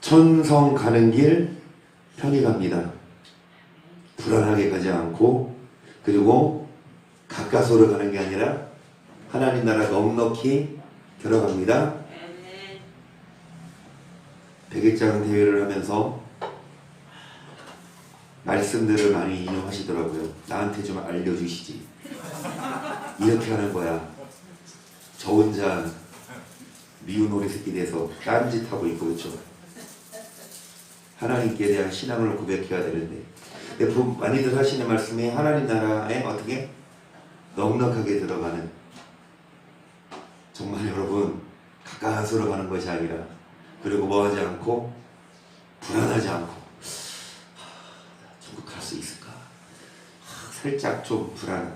천성 가는 길 편히 갑니다. 불안하게 가지 않고, 그리고 가까스로 가는 게 아니라 하나님 나라 넉넉히 들어갑니다. 백일장 대회를 하면서 말씀들을 많이 인용하시더라고요. 나한테 좀 알려주시지. 이렇게 하는 거야. 저 혼자 미운 오리 새끼 돼서 딴짓하고 있고, 그렇죠? 하나님께 대한 신앙을 고백해야 되는데, 많이들 하시는 말씀이 하나님 나라에 어떻게 넉넉하게 들어가는, 정말 여러분 가까스로 가는 것이 아니라, 그리고 뭐하지 않고 불안하지 않고, 중국 갈 수 있을까? 살짝 좀 불안.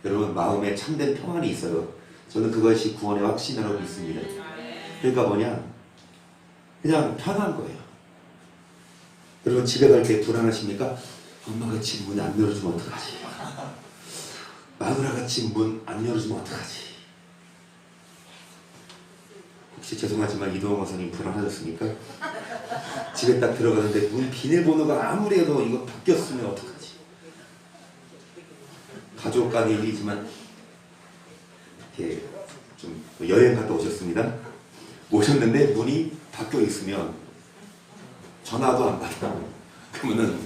여러분 마음에 참된 평안이 있어요. 저는 그것이 구원의 확신이라고 믿습니다. 그러니까 뭐냐, 그냥 편한 거예요. 여러분 집에 갈 때 불안하십니까? 엄마가 집 문 안 열어주면 어떡하지? 마누라가 집 문 안 열어주면 어떡하지? 혹시 죄송하지만 이동호 목사님 불안하셨습니까? 집에 딱 들어가는데 문 비밀번호가 아무리 해도 이거 바뀌었으면 어떡하지? 가족 간의 일이지만 이렇게 좀 여행 갔다 오셨습니다. 오셨는데 문이 바뀌어 있으면 전화도 안 받아. 그러면은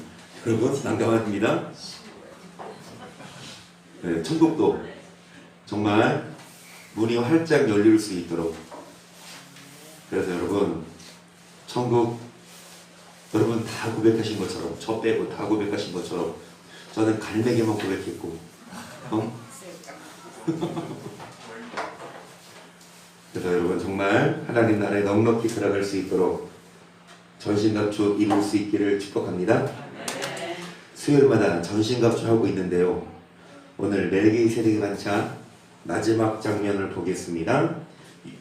여러분 난감합니다. 네, 천국도 정말 문이 활짝 열릴 수 있도록. 그래서 여러분 천국, 여러분 다 고백하신 것처럼, 저 빼고 다 고백하신 것처럼 저는 갈매기만 고백했고, 그래서 여러분 정말 하나님 나라에 넉넉히 들어갈 수 있도록 전신갑주 이룰 수 있기를 축복합니다. 수요일마다 전신갑주 하고 있는데요, 오늘 멜기세덱의 반찬 마지막 장면을 보겠습니다.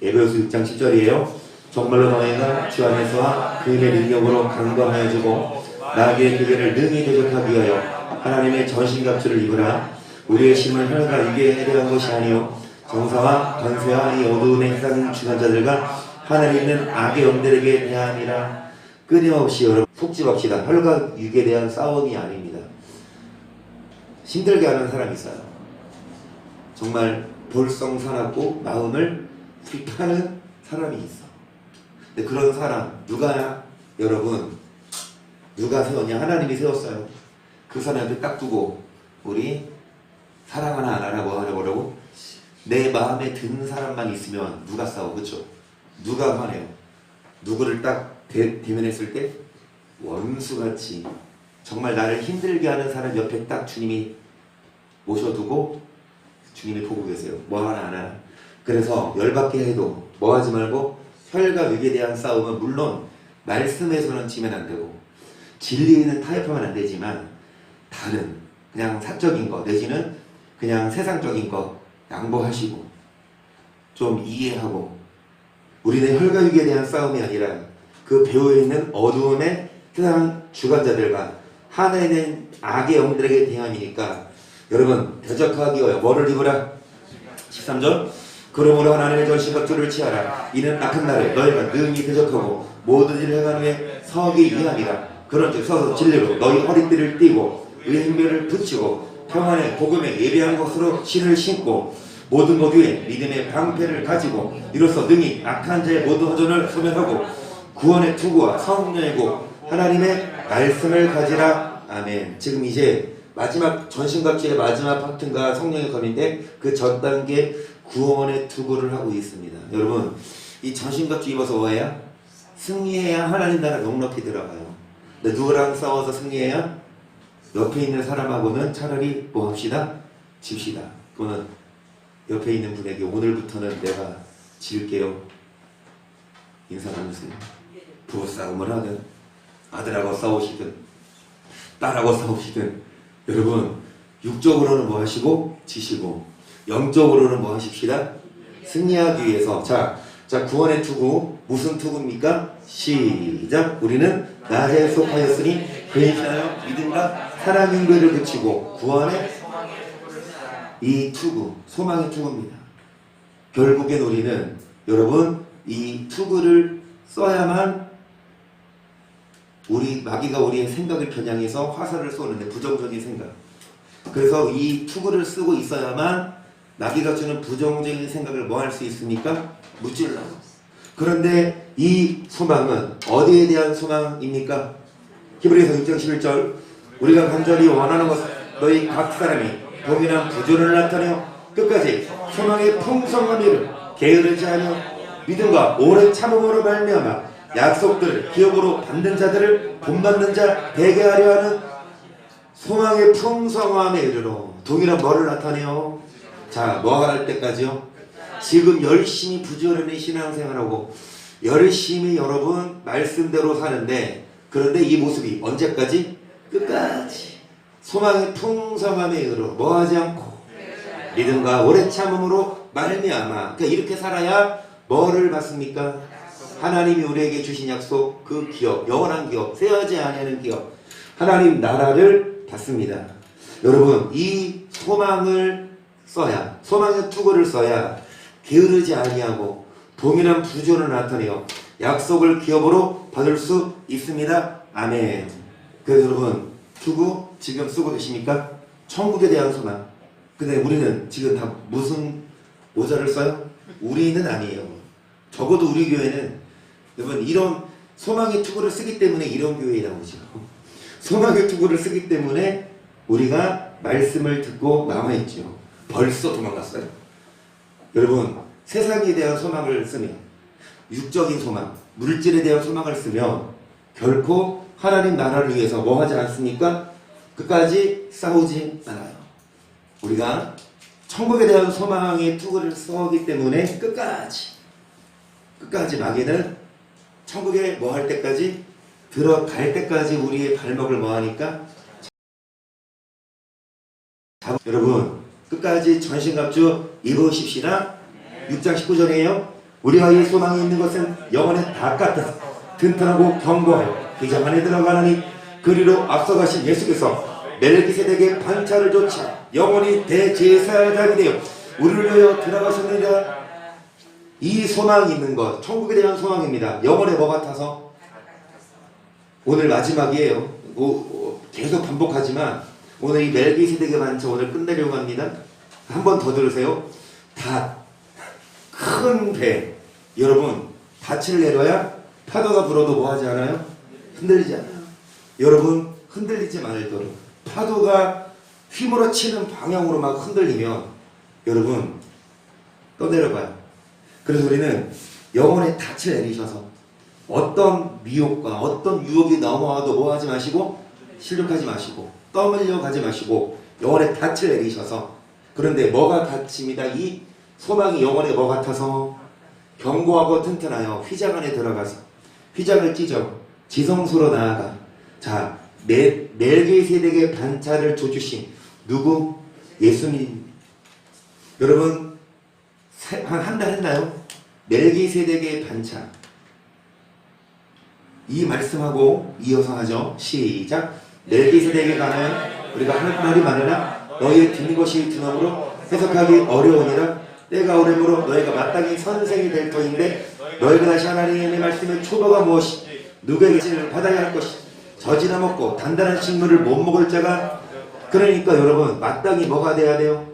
에베소서 6장 10절이에요. 정말로 너희가 주 안에서와 그의 능력으로 강건하여 주고 나에게 그들을 능히 대적하기 위하여 하나님의 전신갑주를 입으라. 우리의 힘은 혈과 육에 대한 것이 아니요 정사와 권세와 이 어두움의 세상 주관자들과 하늘에 있는 악의 영들에게 대함이라. 끊임없이 여러분 속지 맙시다. 혈과 육에 대한 싸움이 아닙니다. 힘들게 하는 사람이 있어요. 정말 볼썽사납고 마음을 불타는 사람이 있어. 근데 그런 사람 누가야? 여러분 누가 세웠냐? 하나님이 세웠어요. 그 사람한테 딱 두고 우리 사랑하나 안 하나 뭐 하려고 내 마음에 드는 사람만 있으면 누가 싸워? 그렇죠? 누가 화내요? 누구를 딱 대면했을 때 원수같이 정말 나를 힘들게 하는 사람 옆에 딱 주님이 모셔두고 주님이 보고 계세요. 뭐 하나 안 하나. 그래서 열받게 해도 뭐 하지 말고 혈과 육에 대한 싸움은 물론 말씀에서는 지면 안 되고 진리에는 타협하면 안 되지만 다른 그냥 사적인 거 내지는 그냥 세상적인 거 양보하시고 좀 이해하고, 우리는 혈과 육에 대한 싸움이 아니라 그 배후에 있는 어두움의 세상 주관자들과 하늘에 있는 악의 영들에게 대함이니까 여러분 대적하기 위하여 뭐를 입으라? 13절 그러므로 하나님의 전신갑주를 취하라. 이는 악한 날에 너희가 능히 대적하고 모든 일을 행한 후에 서기 위함이라. 그런즉 서서 진리로 너희 허리띠를 띠고 의인배를 붙이고 평안의 복음에 예비한 것으로 신을 신고 모든 것 위에 믿음의 방패를 가지고 이로써 능히 악한 자의 모든 허전을 소멸하고 구원의 투구와 성령의 구 하나님의 말씀을 가지라. 아멘. 지금 이제 마지막 전신갑주의 마지막 파트가 성령의 검인데 그 전 단계 구원의 투구를 하고 있습니다. 여러분 이 전신갑주 입어서 뭐해야? 승리해야 하나님 나라 넉넉히 들어가요. 근데 누구랑 싸워서 승리해야? 옆에 있는 사람하고는 차라리 뭐 합시다? 집시다. 그거는 옆에 있는 분에게 오늘부터는 내가 질게요. 인사 나누세요. 부부싸움을 하든 아들하고 싸우시든 딸하고 싸우시든 여러분 육적으로는 뭐 하시고 지시고 영적으로는 뭐 하십시다? 승리하기 위해서. 자 구원의 투구 무슨 투구입니까? 시작. 우리는 낮에 속하였으니 그에 인하여 믿음과 사랑의 인배를 그치고 구원의 이 투구 소망의 투구입니다. 결국엔 우리는 여러분 이 투구를 써야만 우리 마귀가 우리의 생각을 겨냥해서 화살을 쏘는데 부정적인 생각. 그래서 이 투구를 쓰고 있어야만 마귀가 주는 부정적인 생각을 뭐 할 수 있습니까? 무찔러. 그런데 이 소망은 어디에 대한 소망입니까? 히브리서 6장 11절 우리가 간절히 원하는 것은 너희 각 사람이 동일한 부조를 나타내어 끝까지 소망의 풍성함을 게으르지 않으며 믿음과 오래 참음으로 말미암아 약속들을 기업으로 받는 자들을 본받는 자 되게 하려 하는 소망의 풍성함에 이르러 동일한 뭐를 나타내요? 자, 뭐 할 때까지요? 지금 열심히 부지런히 신앙생활하고 열심히 여러분 말씀대로 사는데 그런데 이 모습이 언제까지? 끝까지 소망의 풍성함에 이르러 뭐하지 않고 믿음과 오래 참음으로 말미암아 그러니까 이렇게 살아야 뭐를 받습니까? 하나님이 우리에게 주신 약속 그 기업 영원한 기업 세하지 아니하는 기업 하나님 나라를 받습니다. 여러분 이 소망을 써야 소망의 투구를 써야 게으르지 아니하고 동일한 부조를 나타내어 약속을 기업으로 받을 수 있습니다. 아멘. 그래서 여러분 투구 지금 쓰고 계십니까? 천국에 대한 소망. 근데 우리는 지금 다 무슨 모자를 써요? 우리는 아니에요. 적어도 우리 교회는 여러분 이런 소망의 투구를 쓰기 때문에 이런 교회에 나오죠. 소망의 투구를 쓰기 때문에 우리가 말씀을 듣고 남아있죠. 벌써 도망갔어요. 여러분 세상에 대한 소망을 쓰면 육적인 소망, 물질에 대한 소망을 쓰면 결코 하나님 나라를 위해서 뭐 하지 않습니까? 끝까지 싸우지 않아요. 우리가 천국에 대한 소망의 투구를 써오기 때문에 끝까지 마귀는 천국에 뭐 할 때까지 들어갈 때까지 우리의 발목을 뭐 하니까 여러분 끝까지 전신갑주 입으십시다. 6장 19절이에요. 우리가 이 소망이 있는 것은 영혼에 다 같아서 튼튼하고 견고하여 비장 안에 들어가나니 그리로 앞서가신 예수께서 멜기세덱의 반차를 좇아 영원히 대제사장이 되어 우리를 위하여 들어가셨느니라. 이 소망이 있는 것 천국에 대한 소망입니다. 영혼에 뭐 같아서 오늘 마지막이에요. 계속 반복하지만 오늘 이 멜기세덱의 반차 오늘 끝내려고 합니다. 한 번 더 들으세요. 큰 배 여러분 닻을 내려야 파도가 불어도 뭐 하지 않아요? 흔들리지 않아요. 여러분 흔들리지 말도록 파도가 휘몰아치는 방향으로 막 흔들리면 여러분 떠내려가요. 그래서 우리는 영혼의 닻을 내리셔서 어떤 미혹과 어떤 유혹이 넘어와도 뭐 하지 마시고 실족하지 마시고 떠밀려 가지 마시고 영혼의 닻을 내리셔서 그런데 뭐가 닻입니다. 이 소망이 영혼에 뭐 같아서 견고하고 튼튼하여 휘장 안에 들어가서 휘장을 찢어 지성소로 나아가 자 멜기세덱의 반차를 좇으신 누구? 예수님. 여러분 한 달 했나요? 멜기세덱의 반차 이 말씀하고 이어서 하죠. 시작. 멜기세덱에 관하여 우리가 할 말이 많으나 너희의 듣는 것이 드러므로 해석하기 어려우니라. 때가 오므로 너희가 마땅히 선생이 될 터인데 너희가 다시 하나님의 말씀의 초보가 무엇이 누구에게 진을 받아야 할 것이 젖이나 먹고 단단한 식물을 못 먹을 자가 그러니까 여러분 마땅히 뭐가 돼야 돼요?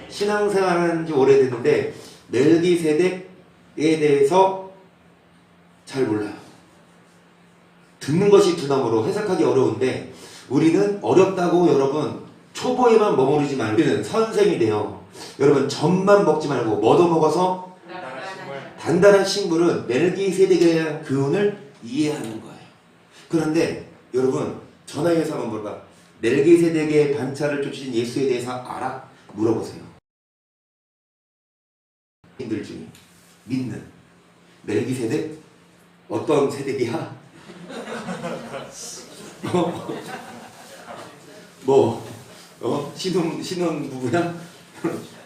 신앙생활하는 지 오래됐는데 멜기세덱에 대해서 잘 몰라요. 듣는 것이 두나무로 해석하기 어려운데 우리는 어렵다고 여러분 초보에만 머무르지 말고 우리는 선생이 돼요. 여러분 젖만 먹지 말고 뭐도 먹어서 단단한 식물은 멜기세덱에 대한 교훈을 이해하는 거예요. 그런데 여러분 전화해서 한번 물어봐. 멜기세덱의 반차를 쫓으신 예수에 대해서 알아? 물어보세요. 들 중에 믿는 멜기세덱 어떤 세덱이야? 신혼 부부야?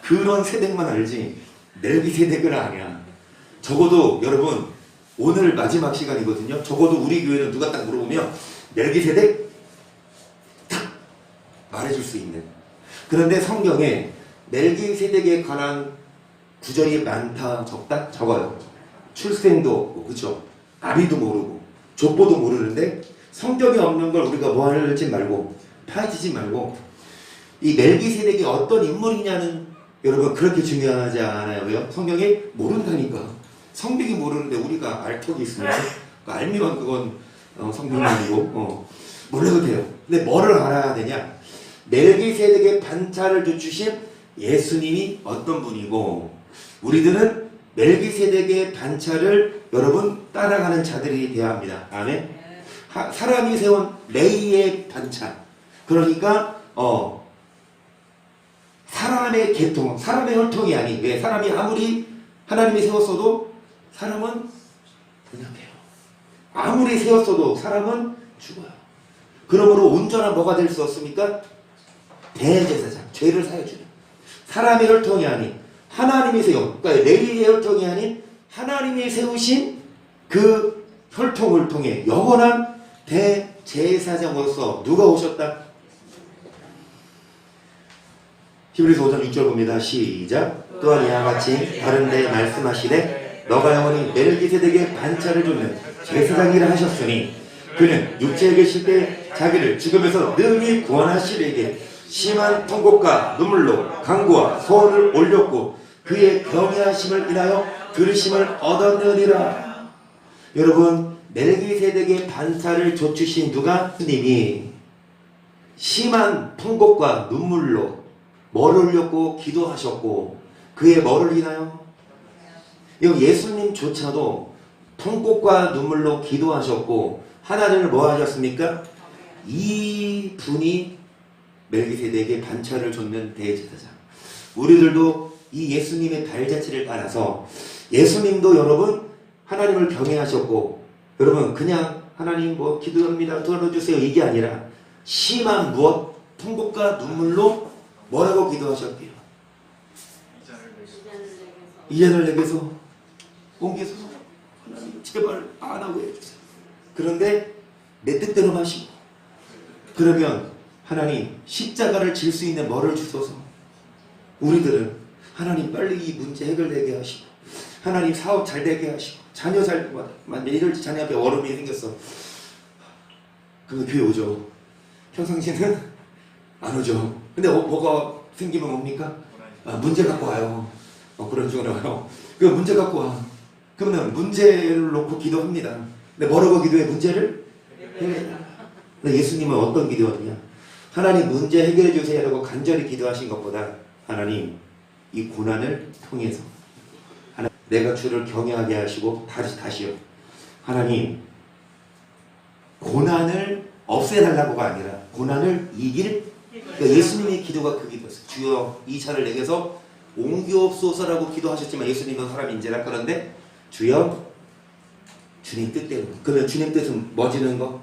그런 세덱만 알지 멜기세덱을 아냐. 적어도 여러분 오늘 마지막 시간이거든요. 적어도 우리 교회는 누가 딱 물어보면 멜기세덱 딱 말해줄 수 있는. 그런데 성경에 멜기세덱에 관한 구절이 많다 적다? 적어요. 출생도 없고 그쵸? 아비도 모르고 족보도 모르는데 성격이 없는 걸 우리가 뭐 하지 말고 파헤치지 말고 이 멜기세덱이 어떤 인물이냐는 여러분 그렇게 중요하지 않아요. 왜요? 성경이 모른다니까. 성경이 모르는데 우리가 알 턱이 있습니까? 알면 그건 성경이 아니고 몰라도 돼요. 근데 뭐를 알아야 되냐? 멜기세덱의 반차를 주신 예수님이 어떤 분이고 우리들은 멜기세덱의 반차를 여러분 따라가는 자들이 되어야 합니다. 아멘. 사람이 세운 레위의 반차. 그러니까 사람의 계통, 사람의 혈통이 아닌 왜 사람이 아무리 하나님이 세웠어도 사람은 연약해요. 아무리 세웠어도 사람은 죽어요. 그러므로 온전한 뭐가 될 수 없습니까? 대제사장, 죄를 사해주는 사람의 혈통이 아닌 하나님이 세운, 그러니까 레위의 혈통이 아닌 하나님이 세우신 그 혈통을 통해 영원한 대제사장으로서 누가 오셨다? 히브리서 5장 6절 봅니다. 시작. 또한 이와 같이 다른 데 말씀하시되 너가 영원히 멜기세덱의 반차를 줍는 제사장이라 하셨으니 그는 육체에 계실 때 자기를 죽음에서 능히 구원하시리에게 심한 통곡과 눈물로 간구와 소원을 올렸고 그의 경외하심을 인하여 들으심을 얻었느니라. 여러분 멜기세덱의 반차를 좇으신 누가? 주님이 심한 통곡과 눈물로 뭐를 흘렸고 기도하셨고 그의 뭐를 인하여? 예수님조차도 통곡과 눈물로 기도하셨고 하나님을 뭐 하셨습니까? 이 분이 멜기세덱의 반차를 줬는 대제사장. 우리들도 이 예수님의 발자취를 따라서 예수님도 여러분 하나님을 경외하셨고 여러분 그냥 하나님 뭐 기도합니다 들어주세요 이게 아니라 심한 무엇? 통곡과 눈물로 뭐라고 기도하셨대요? 이전을 내게서 옮겨서 하나님 제발 안 하고 해주세요. 그런데 내 뜻대로 마시고 그러면 하나님 십자가를 질 수 있는 뭐를 주소서. 우리들은 하나님 빨리 이 문제 해결되게 하시고 하나님 사업 잘 되게 하시고 자녀 잘 내일 자녀 앞에 어려움이 생겼어. 그러면 교회 오죠. 평상시에는 안 오죠. 근데 뭐가 생기면 뭡니까? 문제 갖고 와요. 그런 식으로 와요. 그 문제 갖고 와. 그러면 문제를 놓고 기도합니다. 근데 뭐라고 기도해? 문제를 해결해. 근데 예수님은 어떤 기도였냐? 하나님 문제 해결해 주세요라고 간절히 기도하신 것보다 하나님 이 고난을 통해서 하나님, 내가 주를 경외하게 하시고 다시요. 하나님 고난을 없애달라고가 아니라 고난을 이길 그러니까 예수님의 기도가 그 기도였어요. 주여 이 차를 내게서 옮기옵소서라고 기도하셨지만 예수님은 사람인지라 그런데 주여 주님 뜻대로. 그러면 주님 뜻은 뭐 지는 거?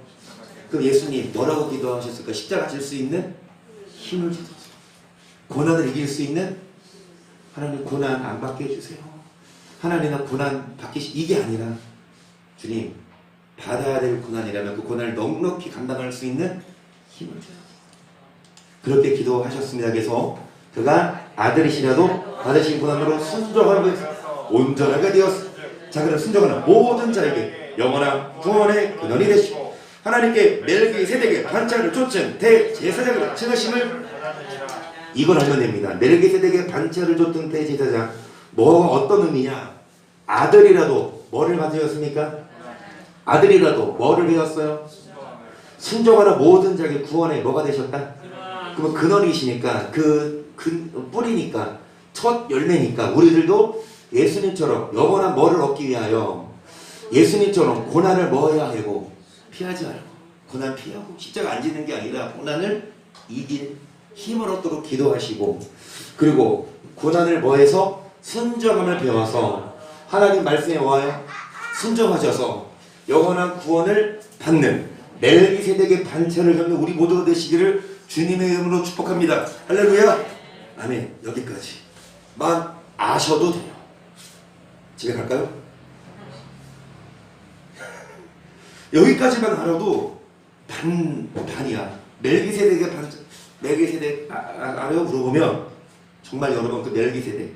그럼 예수님 뭐라고 기도하셨을까? 십자가 질 수 있는 힘을 주소서. 고난을 이길 수 있는 하나님 고난 안 받게 해주세요. 하나님은 고난 받기 이게 아니라 주님 받아야 될 고난이라면 그 고난을 넉넉히 감당할 수 있는 힘을 주소서. 그렇게 기도하셨습니다. 그래서 그가 아들이시라도 받으신 고난으로 순종하고 온전하게 되었습니다. 자 그럼 순종하는 모든 자에게 영원한 구원의 근원이 되시고 하나님께 멜기세덱의 반차를 쫓은 대제사장을称하심을 이걸 알면 됩니다. 멜기세덱의 반차를 쫓은 대제사장 어떤 의미냐? 아들이라도 뭐를 받으셨습니까? 아들이라도 뭐를 배웠어요? 순종하는 모든 자에게 구원의 뭐가 되셨다? 그러면 근원이시니까 그 뿌리니까 첫 열매니까 우리들도 예수님처럼 영원한 뭐를 얻기 위하여 예수님처럼 고난을 뭐 해야 하고 피하지 말고 고난 피하고 십자가 안 지는 게 아니라 고난을 이길 힘을 얻도록 기도하시고 그리고 고난을 뭐해서 순종함을 배워서 하나님 말씀에 와요 순종하셔서 영원한 구원을 받는 멜기세덱의 반차를 잡는 우리 모두가 되시기를 주님의 이름으로 축복합니다. 할렐루야. 아멘. 여기까지만 아셔도 돼요. 집에 갈까요? 여기까지만 알아도 반이야. 멜기세덱의 반차. 멜기세덱 알아요? 물어보면 정말 여러분 그 멜기세덱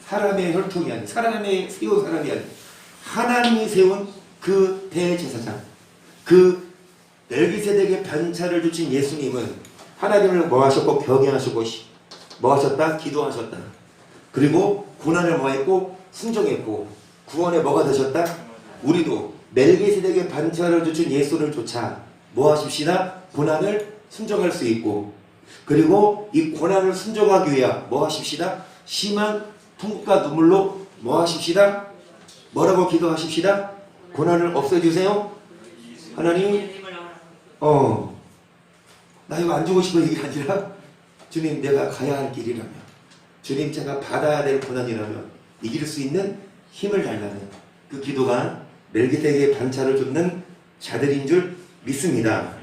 사람의 혈통이 아닌 사람의 세운 사람이 아닌 하나님이 세운 그 대제사장 그 멜기세덱의 반차를 주신 예수님은 하나님을 뭐 하셨고 경외하셨고 뭐 하셨다? 기도하셨다. 그리고 고난을 뭐 했고? 순종했고 구원에 뭐가 되셨다? 우리도 멜기세덱의 반차를 주신 예수를 쫓아 뭐 하십시다? 고난을 순종할 수 있고 그리고 이 고난을 순종하기 위해 뭐 하십시다? 심한 통곡과 눈물로 뭐 하십시다? 뭐라고 기도하십시다? 고난을 없애주세요. 하나님 나 이거 안 주고 싶어 이게 아니라 주님 내가 가야 할 길이라면 주님 제가 받아야 될 고난이라면 이길 수 있는 힘을 달라는 그 기도가 멜기세덱의 반차를 쫓는 자들인 줄 믿습니다.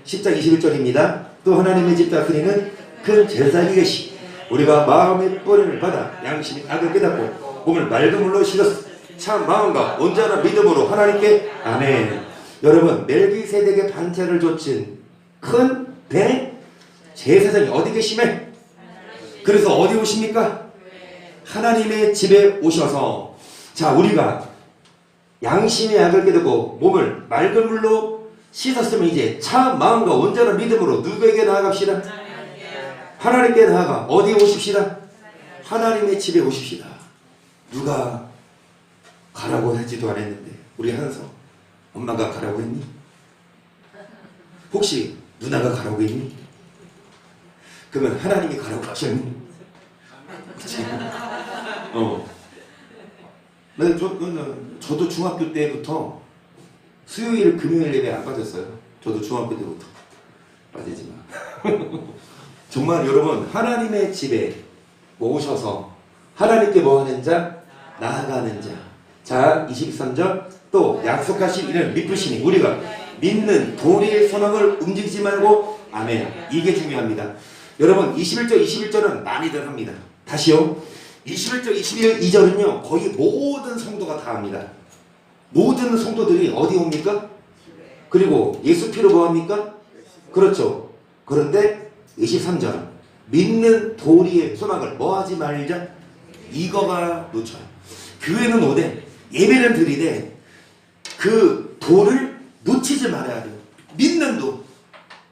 10장 21절입니다. 또 하나님의 집 다스리는 큰 제사장이 계시 우리가 마음의 뿌리를 받아 양심의 악을 깨닫고 몸을 맑은 물로 씻었어 참 마음과 온전한 믿음으로 하나님께 아멘. 여러분 멜기세덱의 반차를 쫓은 큰 대제사장이 어디 계시매? 그래서 어디 오십니까? 하나님의 집에 오셔서 자 우리가 양심의 악을 깨닫고 몸을 맑은 물로 씻었으면 이제 참 마음과 온전한 믿음으로 누구에게 나아갑시다? 하나님께 나아가 어디에 오십시다? 하나님의 집에 오십시다. 누가 가라고 하지도 않았는데 우리 한성 엄마가 가라고 했니? 혹시 누나가 가라고 했니? 그러면 하나님이 가라고 하셨니? 그치? 저도 중학교 때부터 수요일 금요일 예배 안 빠졌어요. 저도 중학교 때부터 빠지지 마. 정말 여러분 하나님의 집에 오셔서 하나님께 뭐 하는 자? 나아가는 자. 자 23절 또 약속하신 이는 믿으시니 우리가 믿는 도리의 소망을 움직이지 말고 아멘. 이게 중요합니다. 여러분 21절은 많이들 합니다. 다시요. 21절 22절은요 거의 모든 성도가 다 합니다. 모든 성도들이 어디 옵니까? 그리고 예수 피로 뭐합니까? 그렇죠. 그런데 23절 믿는 도리의 소망을 뭐하지 말자? 이거가 놓쳐요. 교회는 오되 예배는 드리되 그 도를 놓치지 말아야 돼요. 믿는 도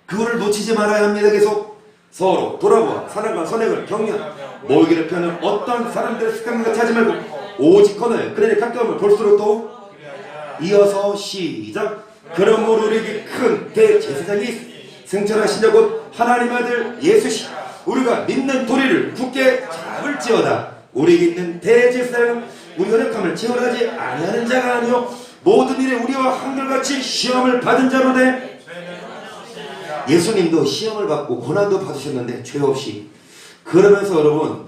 그거를 놓치지 말아야 합니다. 계속 서로 돌아보아 사랑과 선행을 격려하며 모이기를 펴는 어떤 사람들의 습관과 같이 하지 말고 오직 건을 그들의 가까움을 볼수록 또 이어서 시작. 그러므로 우리에게 큰 대제사장이 승천하신 곧 하나님 아들 예수시 우리가 믿는 도리를 굳게 잡을지어다. 우리에게 있는 대제사장은 우리 연약함을 체험하지 아니하는 자가 아니요 모든 일에 우리와 한결같이 시험을 받은 자로되 예수님도 시험을 받고 고난도 받으셨는데 죄 없이. 그러면서 여러분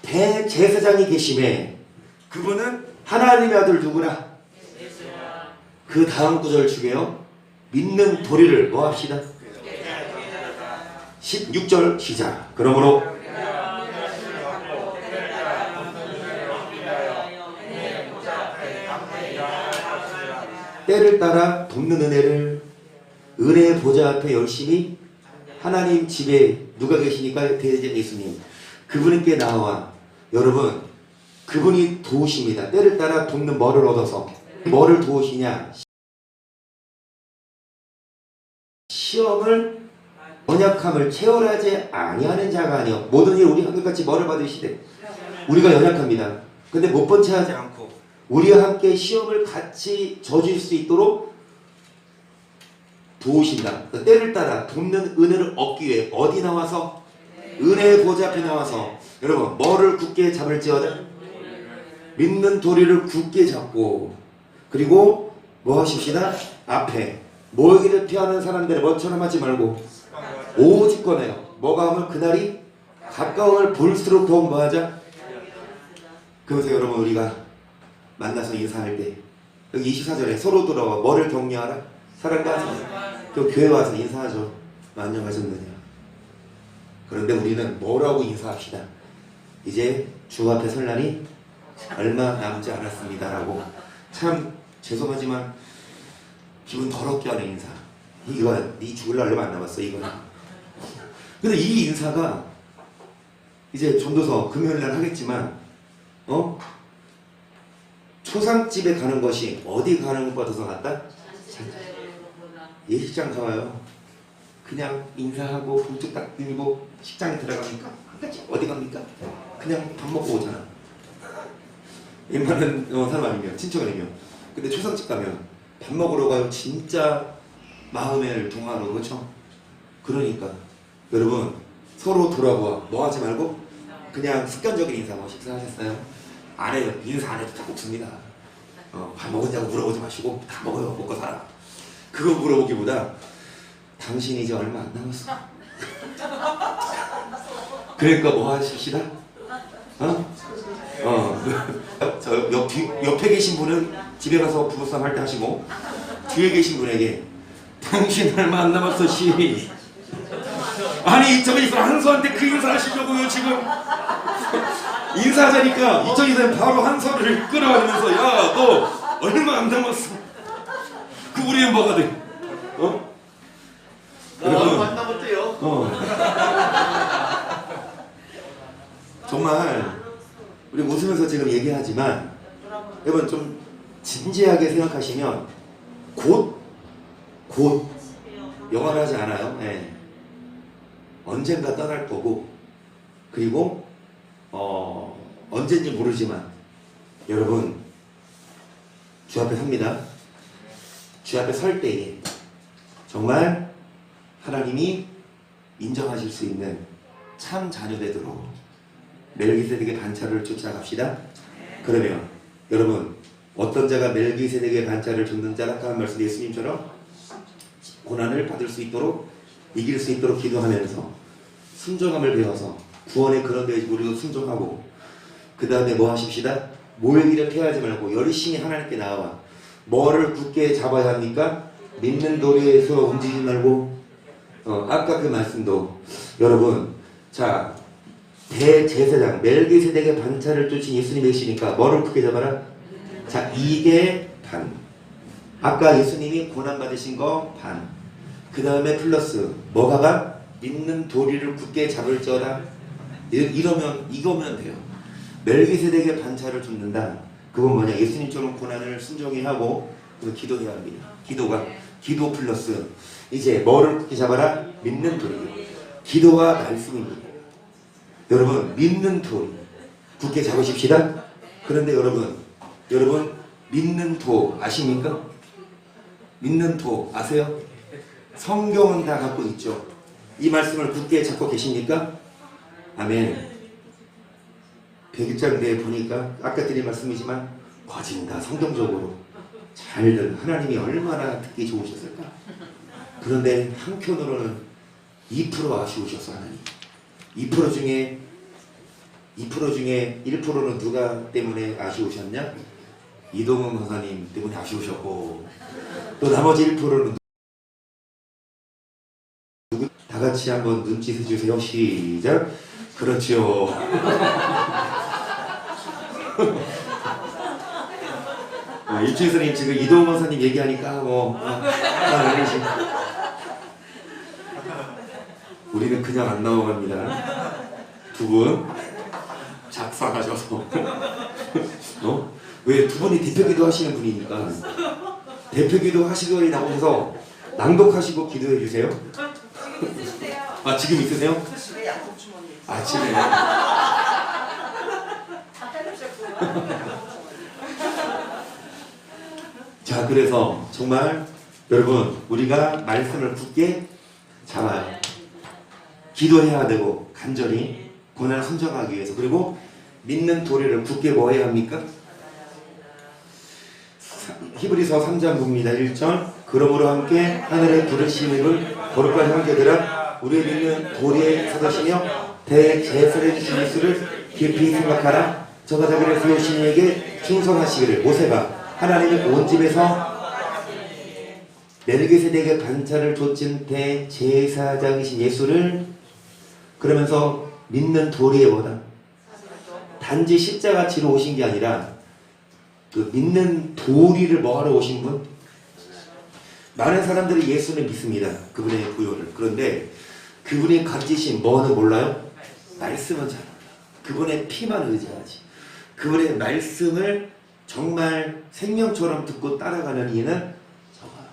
대제사장이 계심에 그분은 하나님의 아들 누구나 그 다음 구절 중에요 믿는 도리를 뭐 합시다? 16절 시작. 그러므로 때를 따라 돕는 은혜를 은혜의 보좌 앞에 열심히 하나님 집에 누가 계시니까 대제사장 예수님 그분께 나와 여러분 그분이 도우십니다. 때를 따라 돕는 뭐를 얻어서 뭐를 도우시냐? 시험을 연약함을 체험하지 아니하는 자가 아니요 모든 일 우리 한결같이 뭐를 받으시되 우리가 연약합니다. 근데 못 본 채 하지 않고 우리와 함께 시험을 같이 져줄 수 있도록 도우신다. 때를 따라 돕는 은혜를 얻기 위해 어디 나와서? 은혜의 보좌 앞에 나와서 여러분 뭐를 굳게 잡을지어다? 믿는 도리를 굳게 잡고 그리고 뭐 하십시다? 앞에 모이기를 피하는 사람들의 뭐처럼 하지 말고 오직 꺼내요. 뭐가 하면 그날이 가까움을 볼수록 더욱 뭐 하자? 그래서 여러분 우리가 만나서 인사할 때 여기 24절에 서로 돌아와 뭐를 격려하라? 사랑과 그 교회 와서 인사하죠. 안녕하셨느냐. 그런데 우리는 뭐라고 인사합시다. 이제 주 앞에 설 날이 얼마 남지 않았습니다라고 참 죄송하지만 기분 더럽게 하는 인사. 이거 네 죽을 날 얼마 안 남았어 이거는. 근데 이 인사가 이제 전도서 금요일날 하겠지만 초상집에 가는 것이 어디 가는 것보다 더 낫다? 예식장 가봐요. 그냥 인사하고 봉투 딱 들고 식장에 들어가니까 어디 갑니까? 그냥 밥 먹고 오잖아. 웬만한 사람 아니면 친척 아니면. 근데 초상집 가면 밥 먹으러 가요. 진짜 마음을 동하러. 그렇죠? 그러니까 여러분 서로 돌아보아. 뭐 하지 말고 그냥 습관적인 인사. 뭐 식사하셨어요? 안 해요. 인사 안 해도 다 먹습니다. 밥 먹었냐고 물어보지 마시고 다 먹어요. 먹고 살아. 그거 물어보기보다 당신이 이제 얼마 안 남았어. 그러니까 뭐 하십시다? 저 옆에 계신 분은 집에 가서 부부싸움 할 때 하시고, 뒤에 계신 분에게 당신 얼마 안 남았어 씨. 아니 저기서 한서한테 그 인사 하시려고요 지금. 인사하자니까 이쪽에서는 바로 한서를 끌어가면서 야 너 얼마 안 남았어. 그 우리는 뭐가 돼? 얼마 안 남았대요. 정말 우리 웃으면서 지금 얘기하지만 여러분 좀 진지하게 생각하시면 곧 영원하지 않아요. 네. 언젠가 떠날 거고, 그리고 언젠지 모르지만 여러분 주 앞에 섭니다. 주 앞에 설 때에 정말 하나님이 인정하실 수 있는 참 자녀 되도록 멜기세덱의 반차를 쫓아갑시다. 그러면 여러분 어떤 자가 멜기세덱의 반차를 쫓는 자라 한 말씀 예수님처럼 고난을 받을 수 있도록 이길 수 있도록 기도하면서 순종함을 배워서 구원의 그런 데에 우리도 순종하고, 그 다음에 뭐 하십시다? 모이기를 피하지 말고 열심히 하나님께 나와 뭐를 굳게 잡아야 합니까? 믿는 도리에서 움직이지 말고, 아까 그 말씀도 여러분, 자 대제사장 멜기세덱의 반차를 쫓은 예수님 계시니까 뭐를 굳게 잡아라? 자 이게 반. 아까 예수님이 고난 받으신 거 반. 그 다음에 플러스 뭐가 반? 믿는 도리를 굳게 잡을지어다. 이거면 돼요. 멜기세덱의 반차를 쫓는다. 그건 뭐냐? 예수님처럼 고난을 순종히 하고 기도해야 합니다. 기도 플러스 이제 뭐를 굳게 잡아라? 믿는 도리. 기도와 말씀입니다. 여러분 믿는 도리 굳게 잡으십시다. 그런데 여러분 믿는 도 아십니까? 믿는 도 아세요? 성경은 다 갖고 있죠. 이 말씀을 굳게 잡고 계십니까? 아멘. 101장대에 보니까 아까 드린 말씀이지만 거진다. 성경적으로 잘들 하나님이 얼마나 듣기 좋으셨을까. 그런데 한편으로는 2% 아쉬우셨어. 하나님 2% 중에 1%는 누가 때문에 아쉬우셨냐? 이동훈 권사님 때문에 아쉬우셨고, 또 나머지 1%는 누구? 다 같이 한번 눈짓 해주세요. 시작. 그렇죠. 일주일 선생님 지금 이동훈 권사님 얘기하니까 우리는 그냥 안 넘어갑니다. 두 분 작사하셔서 왜 두 분이 대표기도 하시는 분이니까 대표기도 하시고 나오셔서 낭독하시고 기도해 주세요. 지금 있으신데요. 아 지금 있으세요? 집에 약속 주머니. 아 집에. 다 빼놓으셨고요. 자 그래서 정말 여러분 우리가 말씀을 굳게 잡아요. 기도해야 되고 간절히 고난을 순정하기 위해서. 그리고 믿는 도리를 굳게 뭐 해야 합니까? 히브리서 3장 봅니다. 1절 그러므로 함께 하늘의 부르심을 거룩한 형제들아 우리의 믿는 도리에 서시며 대제사장 되신 예수를 깊이 생각하라. 저가 자기를 세우신 이에게 충성하시기를. 모세가 하나님의 온 집에서 멜기세덱의 반차를 쫓은 대제사장이신 예수를 그러면서 믿는 도리에 뭐다? 단지 십자가 지러 오신 게 아니라 그 믿는 도리를 뭐하러 오신 분? 많은 사람들이 예수를 믿습니다. 그분의 구요를. 그런데 그분이 가지신 뭐는 몰라요? 말씀은 잘 몰라. 그분의 피만 의지하지. 그분의 말씀을 정말 생명처럼 듣고 따라가는 이는 적어요.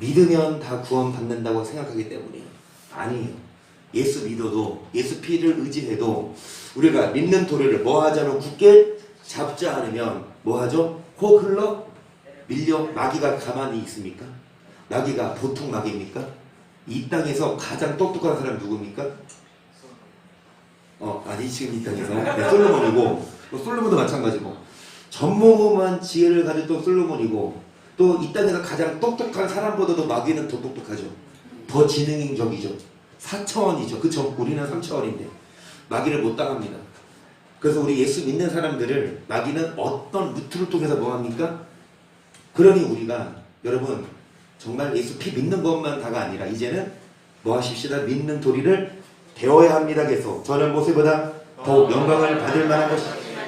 믿으면 다 구원받는다고 생각하기 때문이에요. 아니에요. 예수 믿어도 예수 피를 의지해도 우리가 믿는 도리를 뭐 하자면 굳게 잡자 않으면 뭐 하죠? 혹 흘러 밀려 마귀가 가만히 있습니까? 마귀가 보통 마귀입니까? 이 땅에서 가장 똑똑한 사람 누굽니까? 아니 지금 이 땅에서 네, 솔로몬이고 또 솔로몬도 마찬가지고 전무후무한 지혜를 가졌던 솔로몬이고 또 이 땅에서 가장 똑똑한 사람보다도 마귀는 더 똑똑하죠. 더 지능적이죠. 4차원이죠. 그쵸? 우리는 3차원인데 마귀를 못 당합니다. 그래서 우리 예수 믿는 사람들을 마귀는 어떤 루트를 통해서 뭐합니까? 그러니 우리가 여러분 정말 예수 피 믿는 것만 다가 아니라 이제는 뭐 하십시다. 믿는 도리를 배워야 합니다. 계속 저는 모세보다 더욱 영광을 받을 만한 것이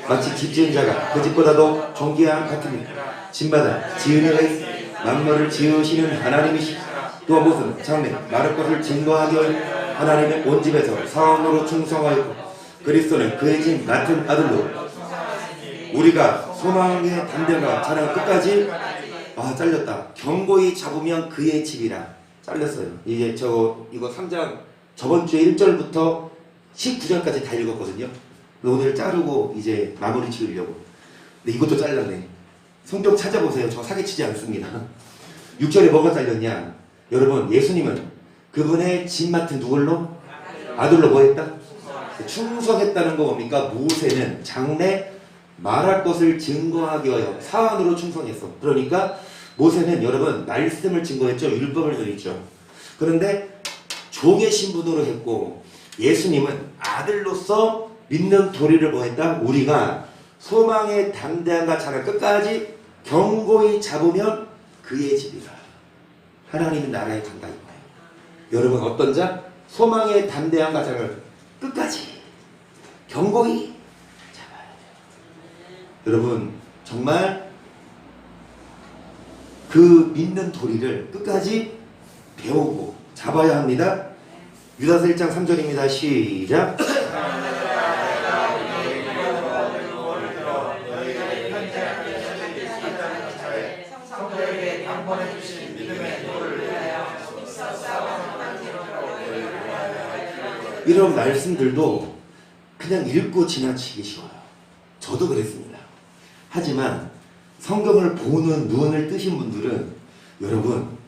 마치 집 지은 자가 그 집보다도 존귀함 같으니 집마다 지은 이가 있으니 만물을 지으시는 하나님이시고 또 무슨 장래 마를 것을 증거하기 위해 하나님의 온 집에서 사원으로 충성하였고 그리스도는 그의 집 같은 아들로 우리가 소망의 담대가 자랑 끝까지 잘렸다. 경고히 잡으면 그의 집이라 잘렸어요. 이제 이거 3장 저번 주에 1절부터 19절까지 다 읽었거든요. 오늘 자르고 이제 마무리 지으려고. 근데 이것도 잘렸네. 성경 찾아보세요. 저 사기치지 않습니다. 6절에 뭐가 잘렸냐? 여러분 예수님은 그분의 집 맡은 누굴로? 아들로 뭐 했다? 충성했다는 거 뭡니까? 모세는 장래 말할 것을 증거하기 위하여 사원으로 충성했어. 그러니까 모세는 여러분 말씀을 증거했죠. 율법을 전했죠. 그런데 종의 신분으로 했고 예수님은 아들로서 믿는 도리를 뭐 했다? 우리가 소망의 담대함과 자랑 끝까지 경고히 잡으면 그의 집이라. 하나님의 나라에 간다 이거예요. 여러분 어떤 자? 소망의 담대함과 자랑을 끝까지 경고히 잡아야 돼요. 여러분 정말 그 믿는 도리를 끝까지 배우고 잡아야 합니다. 유다서 1장 3절입니다. 시작. 이런 말씀들도 그냥 읽고 지나치기 쉬워요. 저도 그랬습니다. 하지만 성경을 보는 눈을 뜨신 분들은 여러분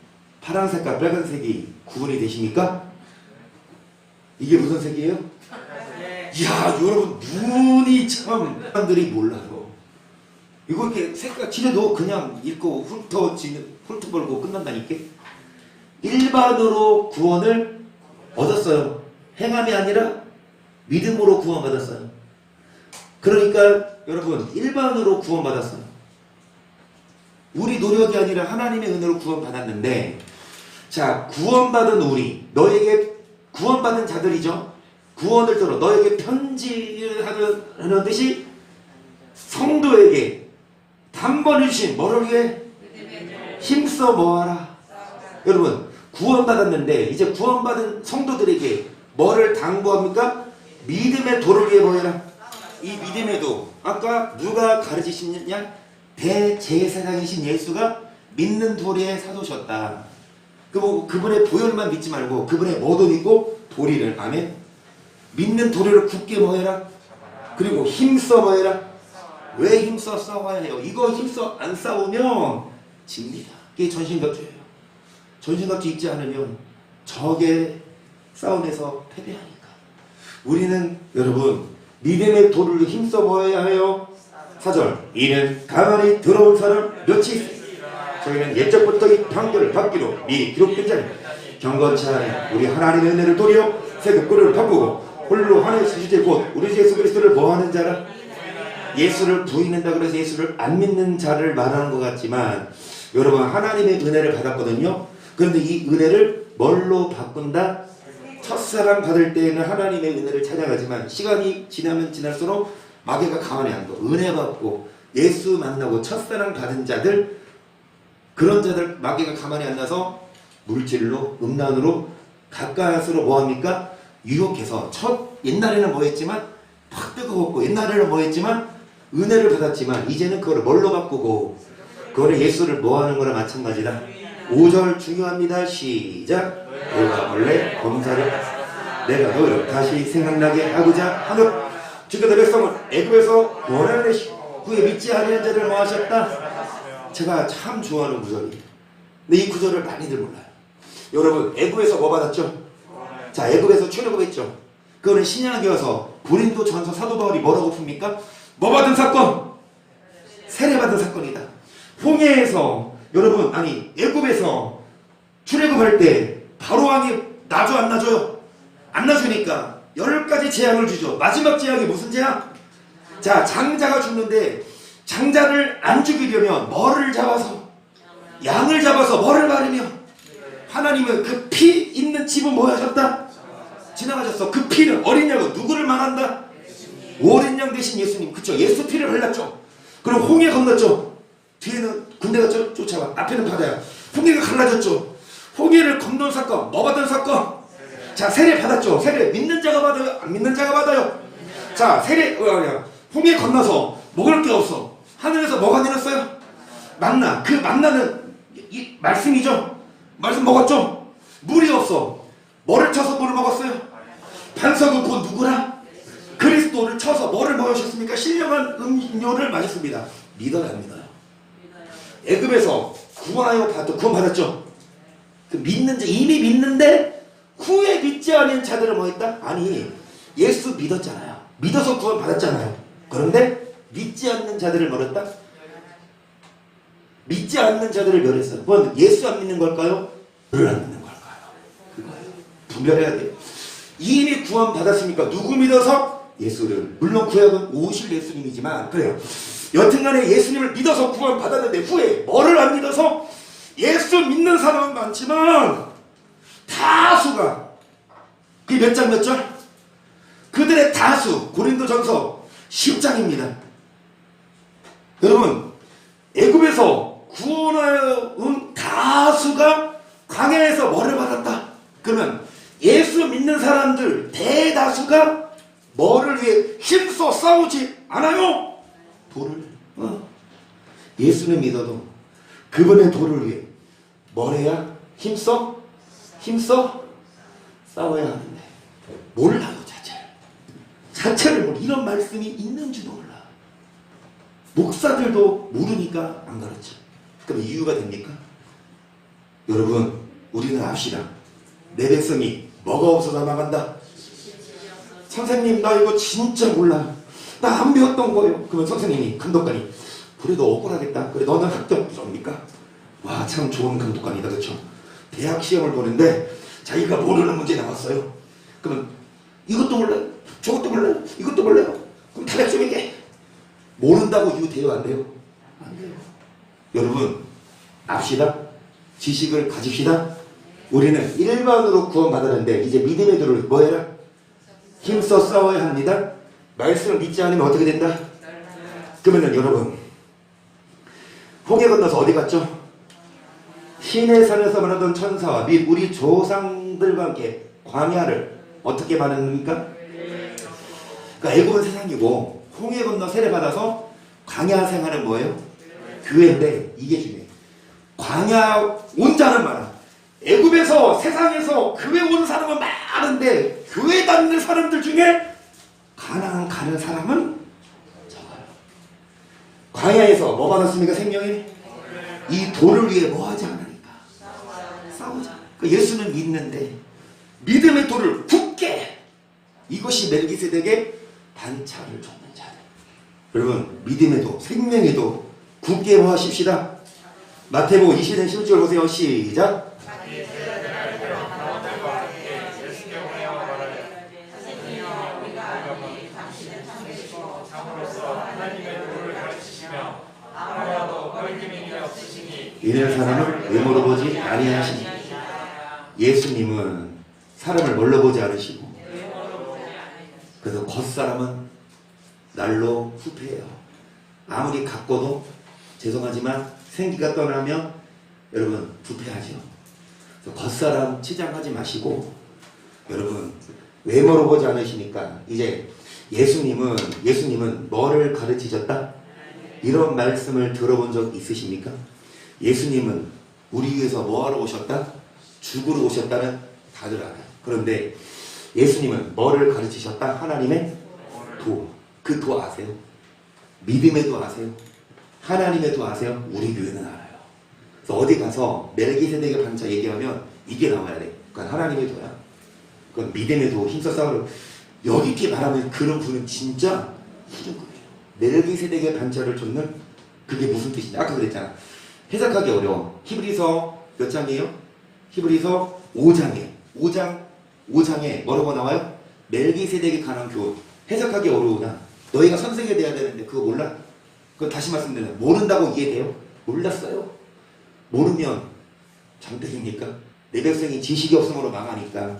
파란색과 빨간색이 구분이 되십니까? 이게 무슨 색이에요? 이야 여러분 눈이 참 사람들이 몰라요. 이거 이렇게 색깔 칠해도 그냥 읽고 훑어버리고 끝난다니까. 일반으로 구원을 얻었어요. 행함이 아니라 믿음으로 구원받았어요. 그러니까 여러분 일반으로 구원받았어요. 우리 노력이 아니라 하나님의 은혜로 구원받았는데 자 구원받은 우리 너에게 구원받은 자들이죠. 구원을 들어 너에게 편지를 하는 듯이 성도에게 단번에 주신 뭐를 위해? 힘써 뭐하라. 여러분 구원받았는데 이제 구원받은 성도들에게 뭐를 당부합니까? 믿음의 도를 위해 뭐해라. 이 믿음에도 아까 누가 가르치시느냐? 대제사장이신 예수가 믿는 도리의 사도셨다. 그분의 보혈만 믿지 말고 그분의 뭐도 믿고 도리를. 아멘. 믿는 도리를 굳게 뭐해라. 그리고 힘써 뭐해라. 왜 힘써 싸워야 해요? 이거 힘써 안 싸우면 집니다. 이게 전신갑주예요. 전신갑주 입지 않으면 적의 싸움에서 패배하니까. 우리는 여러분 믿음의 도를 힘써 뭐해야 해요? 4절 이는 가만히 들어온 사람 몇이 있으리라. 저희는 옛적부터 이 판결을 받기로 미리 기록된 자니 경건치 않아 우리 하나님의 은혜를 도리어 세급 꼴을 바꾸고 홀로 하나님의 주제 곧 우리 예수 그리스도를 뭐하는 자라? 예수를 부인한다 그래서 예수를 안 믿는 자를 말하는 것 같지만 여러분 하나님의 은혜를 받았거든요. 그런데 이 은혜를 뭘로 바꾼다? 첫사랑 받을 때에는 하나님의 은혜를 찬양하지만 시간이 지나면 지날수록 마귀가 가만히 안 둬. 은혜 받고 예수 만나고 첫사랑 받은 자들 그런 자들 마귀가 가만히 안 나서 물질로 음란으로 가까스로 뭐합니까? 유혹해서 옛날에는 뭐했지만 팍 뜨거웠고 옛날에는 뭐했지만 은혜를 받았지만 이제는 그걸 뭘로 바꾸고 그거를 예수를 뭐하는 거나 마찬가지다. 5절 중요합니다. 시작. 내가 원래 범사를 내가 너를 다시 생각나게 하고자 하는 주께서 백성을 애굽에서 원하내시 후에 믿지 아니한 자를 뭐 하셨다? 제가 참 좋아하는 구절이에요. 근데 이 구절을 많이들 몰라요. 여러분 애굽에서 뭐 받았죠? 자, 애굽에서 출애굽했죠. 그거는 신약이어서 고린도 전서 사도 바울이 뭐라고 풉니까? 뭐 받은 사건? 세례 받은 사건이다. 홍해에서 여러분 아니 애굽에서 출애굽할 때 바로 왕이 놔줘 안 놔줘요? 안 놔주니까 10가지 재앙을 주죠. 마지막 재앙이 무슨 재앙? 자, 장자가 죽는데 장자를 안 죽이려면 뭐를 잡아서 양을 잡아서 뭐를 바르며 하나님은 그 피 있는 집은 뭐 하셨다? 지나가셨어. 그 피는 어린 양은 누구를 말한다? 어린 양 대신 예수님. 그쵸? 예수 피를 흘렸죠. 그럼 홍해 건넜죠. 뒤에는 군대가 쫓아와. 앞에는 바다야. 홍해가 갈라졌죠. 홍해를 건넌 사건. 뭐 받은 사건? 자, 세례 받았죠. 세례 믿는 자가 받아요? 안 믿는 자가 받아요? 자, 세례 홍해 건너서 먹을 게 없어. 하늘에서 뭐가 내렸어요? 만나. 그 만나는 이 말씀이죠. 말씀 먹었죠. 물이 없어. 뭐를 쳐서 물을 먹었어요? 반석은 곧 누구라? 그리스도를 쳐서 뭐를 먹으셨습니까? 신령한 음료를 마셨습니다. 믿어야 합니다. 애굽에서 구원하여 구원 받았죠. 그 믿는 자 이미 믿는데 후에 믿지 않은 자들은 뭐 했다? 아니 예수 믿었잖아요. 믿어서 구원 받았잖아요. 그런데 믿지 않는 자들을 뭐랬다? 믿지 않는 자들을 멸했어요. 그건 예수 안 믿는 걸까요? 를 안 믿는 걸까요? 그거예요. 분별해야 돼요. 이미 구원 받았으니까 누구 믿어서? 예수를. 물론 구약은 오실 예수님이지만 그래요. 여튼간에 예수님을 믿어서 구원 받았는데 후에 뭐를 안 믿어서? 예수 믿는 사람은 많지만 다수가 그게 몇 장 몇 절? 그들의 다수 고린도전서 10장입니다. 여러분 애굽에서 구원하여 온 다수가 광야에서 뭐를 받았다? 그러면 예수 믿는 사람들 대다수가 뭐를 위해 힘써 싸우지 않아요? 도를 예수는 믿어도 그분의 도를 위해 뭘 해야? 힘써 싸워야 하는데 몰라요. 자체를 몰라. 이런 말씀이 있는지도 몰라. 목사들도 모르니까 안 가르쳐. 그럼 이유가 됩니까? 여러분 우리는 압시다. 내 백성이 뭐가 없어서 나간다? 선생님 나 이거 진짜 몰라. 나 안 배웠던 거예요. 그러면 선생님이 감독관이 그래도 억울하겠다. 그래 너는 합격 부정입니까? 와 참 좋은 감독관이다. 그렇죠? 대학 시험을 보는데 자기가 모르는 문제 나왔어요. 그러면 이것도 몰라요? 저것도 몰라요? 이것도 몰라요? 그럼 다 백성에게 모른다고 이유 돼요? 안 돼요? 안 돼요. 여러분 압시다. 지식을 가집시다. 우리는 일반으로 구원받았는데 이제 믿음의 도를 뭐해라? 힘써 싸워야 합니다. 말씀을 믿지 않으면 어떻게 된다? 그러면은 여러분 홍해 건너서 어디 갔죠? 시내산에서 만나던 천사와 및 우리 조상들과 함께 광야를 어떻게 말합니까? 그러니까 애굽은 세상이고 홍해 건너 세례 받아서 광야 생활은 뭐예요? 교회인데 이게 중요해요. 광야 온 자는 많아. 애굽에서 세상에서 교회 온 사람은 많은데 교회 다니는 사람들 중에 가나안 가는 사람은 적어요. 광야에서 뭐 받았습니까? 생명이? 이 돌을 위해 뭐 하지 않으니까? 싸우자. 예수는 믿는데 믿음의 돌을 굳게 이것이 멜기세덱의 반차를 줬는 자들. 여러분 믿음의 도 생명의 도 굳게 뭐 하십시다. 마태복음 20장 11절 보세요. 시작. 이는 사람을 외모로 보지 아니하시니 예수님은 사람을 뭘로 보지 않으시고 그래서 겉사람은 날로 후패해요. 아무리 갖고도 죄송하지만 생기가 떠나면 여러분 부패하죠. 그래서 겉사람 치장하지 마시고 여러분 외모로 보지 않으시니까 이제 예수님은 뭐를 가르치셨다? 이런 말씀을 들어본 적 있으십니까? 예수님은 우리 위해서 뭐하러 오셨다? 죽으러 오셨다는 다들 알아요. 그런데 예수님은 뭐를 가르치셨다? 하나님의 도. 그 도 아세요? 믿음의 도 아세요? 하나님의 도 아세요? 우리 교회는 알아요. 그래서 어디 가서 멜기세덱의 반차 얘기하면 이게 나와야 돼. 그건 하나님의 도야. 그건 믿음의 도, 힘써 싸우는. 여기 이렇게 말하면 그런 분은 진짜 후중급이에요. 멜기세덱의 반차를 줬는 그게 무슨 뜻이냐? 아까 그랬잖아. 해석하기 어려워. 히브리서 몇 장이에요? 히브리서 5장에 5장에 뭐라고 나와요? 멜기세덱에 관한 교훈. 해석하기 어려우나 너희가 선생이 돼야 되는데 그거 몰라? 그거 다시 말씀드리면 모른다고 이해돼요? 몰랐어요. 모르면 장땡입니까? 내 백성이 지식이 없음으로 망하니까.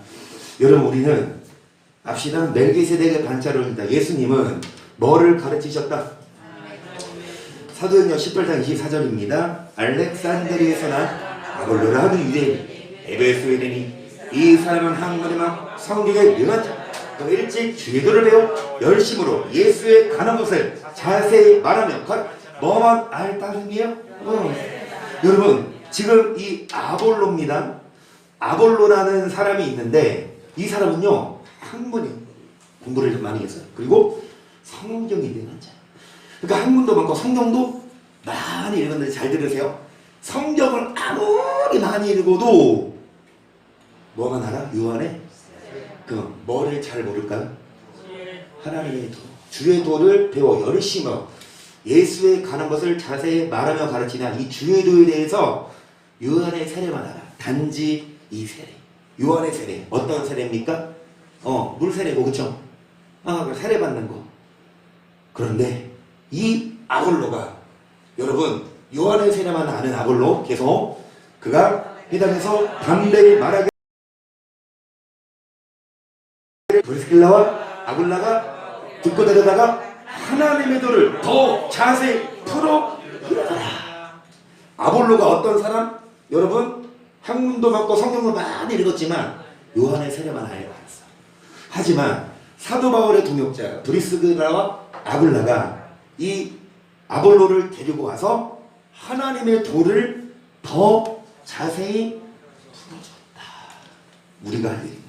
여러분 우리는 압시다. 멜기세덱의 반차를 준다. 예수님은 뭐를 가르치셨다? 사도행전 18장 24절입니다. 알렉산드리에서 난 아볼로라 하는 유대인 에베소에 되니 이 사람은 한국에만 성경에 능한 자 또 일찍 주의도를 배워 열심으로 예수의 가는 것을 자세히 말하며 뭐만 알 따름이에요? 여러분 지금 이 아볼로입니다. 아볼로라는 사람이 있는데 이 사람은요 학문이 공부를 좀 많이 했어요. 그리고 성경이 능한 자. 그러니까 학문도 많고 성경도 많이 읽었는데 잘 들으세요. 성경을 아무리 많이 읽어도 뭐만 알아? 요한의 그 뭐를 잘 모를까요? 하나님의 도, 주의 도를 배워 열심히 예수에 관한 것을 자세히 말하며 가르치나 이 주의 도에 대해서 요한의 세례만 알아. 단지 이 세례. 요한의 세례. 어떤 세례입니까? 물 세례고 그쵸? 그 세례 받는 거. 그런데 이 아볼로가 여러분 요한의 세례만 아는 아볼로 계속 그가 회당에서 담대히 말하게 브리스길라와 아굴라가 듣고 다니다가 하나님의 도를 더 자세히 풀어 이르더라. 아볼로가 어떤 사람? 여러분 학문도 많고 성경도 많이 읽었지만 요한의 세례만 알았어. 하지만 사도 바울의 동역자 브리스길라와 아굴라가 이 아볼로를 데리고 와서 하나님의 도를 더 자세히 풀어줬다. 우리가 할 일입니다.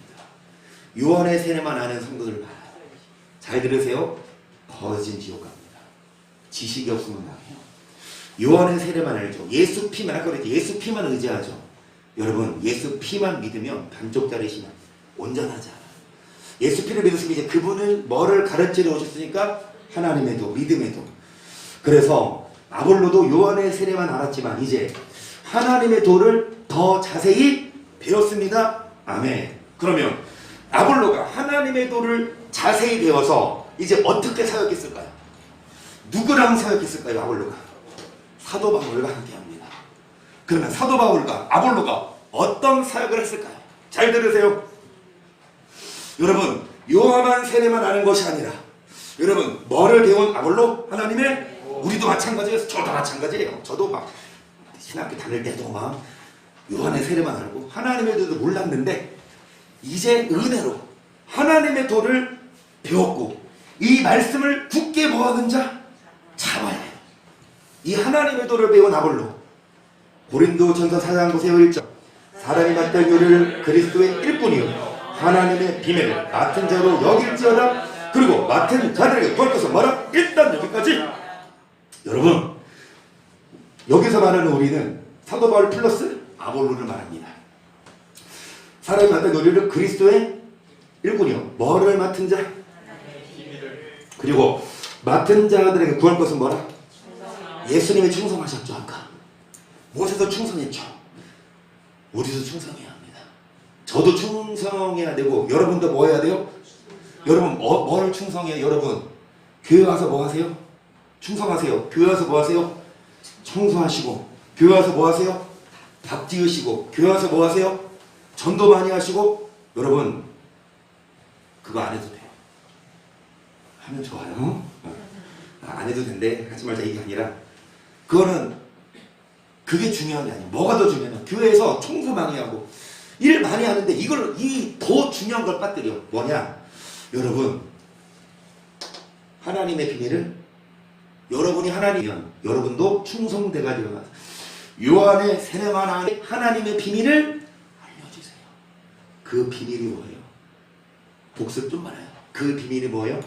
요한의 세례만 아는 성도들 봐요. 잘 들으세요. 거진 지옥 갑니다. 지식이 없으면 망해요. 요한의 세례만 알죠. 예수 피만 아까 그랬지. 예수 피만 의지하죠. 여러분 예수 피만 믿으면 반쪽짜리시면 온전하지 않아요. 예수 피를 믿으시면 이제 그분을 뭐를 가르치러 오셨으니까 하나님의 도, 믿음의 도. 그래서 아볼로도 요한의 세례만 알았지만 이제 하나님의 도를 더 자세히 배웠습니다. 아멘. 그러면 아볼로가 하나님의 도를 자세히 배워서 이제 어떻게 사역했을까요? 누구랑 사역했을까요? 아볼로가 사도 바울과 함께합니다. 그러면 사도 바울과 아볼로가 어떤 사역을 했을까요? 잘 들으세요. 여러분 요한만 세례만 아는 것이 아니라 여러분 뭐를 배운 아볼로? 하나님의 우리도 마찬가지예요. 저도 마찬가지예요. 저도 막 신학교 다닐 때도 막 요한의 세례만 알고 하나님의 도도 몰랐는데 이제 은혜로 하나님의 도를 배웠고 이 말씀을 굳게 뭐하는 자? 잡아야 해요. 이 하나님의 도를 배운 아볼로 고린도전서 4장 보세요. 1절 사람이 맡은 요리를 그리스도의 일꾼이요 하나님의 비밀을 맡은 자로 여길지어다. 그리고 맡은 자들에게 벌써서 뭐라? 일단 여기까지. 여러분 여기서 말하는 우리는 사도 바울 플러스 아볼로를 말합니다. 사람이 맡은 요리를 그리스도의 일꾼이요 뭐를 맡은 자? 그리고 맡은 자들에게 구할 것은 뭐라? 예수님이 충성하셨죠. 아까 무엇에서 충성했죠? 우리도 충성해야 합니다. 저도 충성해야 되고 여러분도 뭐 해야 돼요? 여러분 뭐를 충성해요? 여러분 교회 와서 뭐 하세요? 충성하세요. 교회 와서 뭐 하세요? 청소하시고 교회 와서 뭐 하세요? 밥 지으시고 교회 와서 뭐 하세요? 전도 많이 하시고. 여러분 그거 안 해도 돼요. 하면 좋아요. 안 해도 된대 하지 말자 이게 아니라 그게 중요한 게 아니에요. 뭐가 더 중요하냐? 교회에서 청소 많이 하고 일 많이 하는데 이걸 이 더 중요한 걸 빠뜨려. 뭐냐? 여러분 하나님의 비밀을 여러분이 하나님이면 여러분도 충성돼가지고 요한의 세례만 안에 하나님의 비밀을 알려주세요. 그 비밀이 뭐예요? 복습 좀 많아요. 그 비밀이 뭐예요?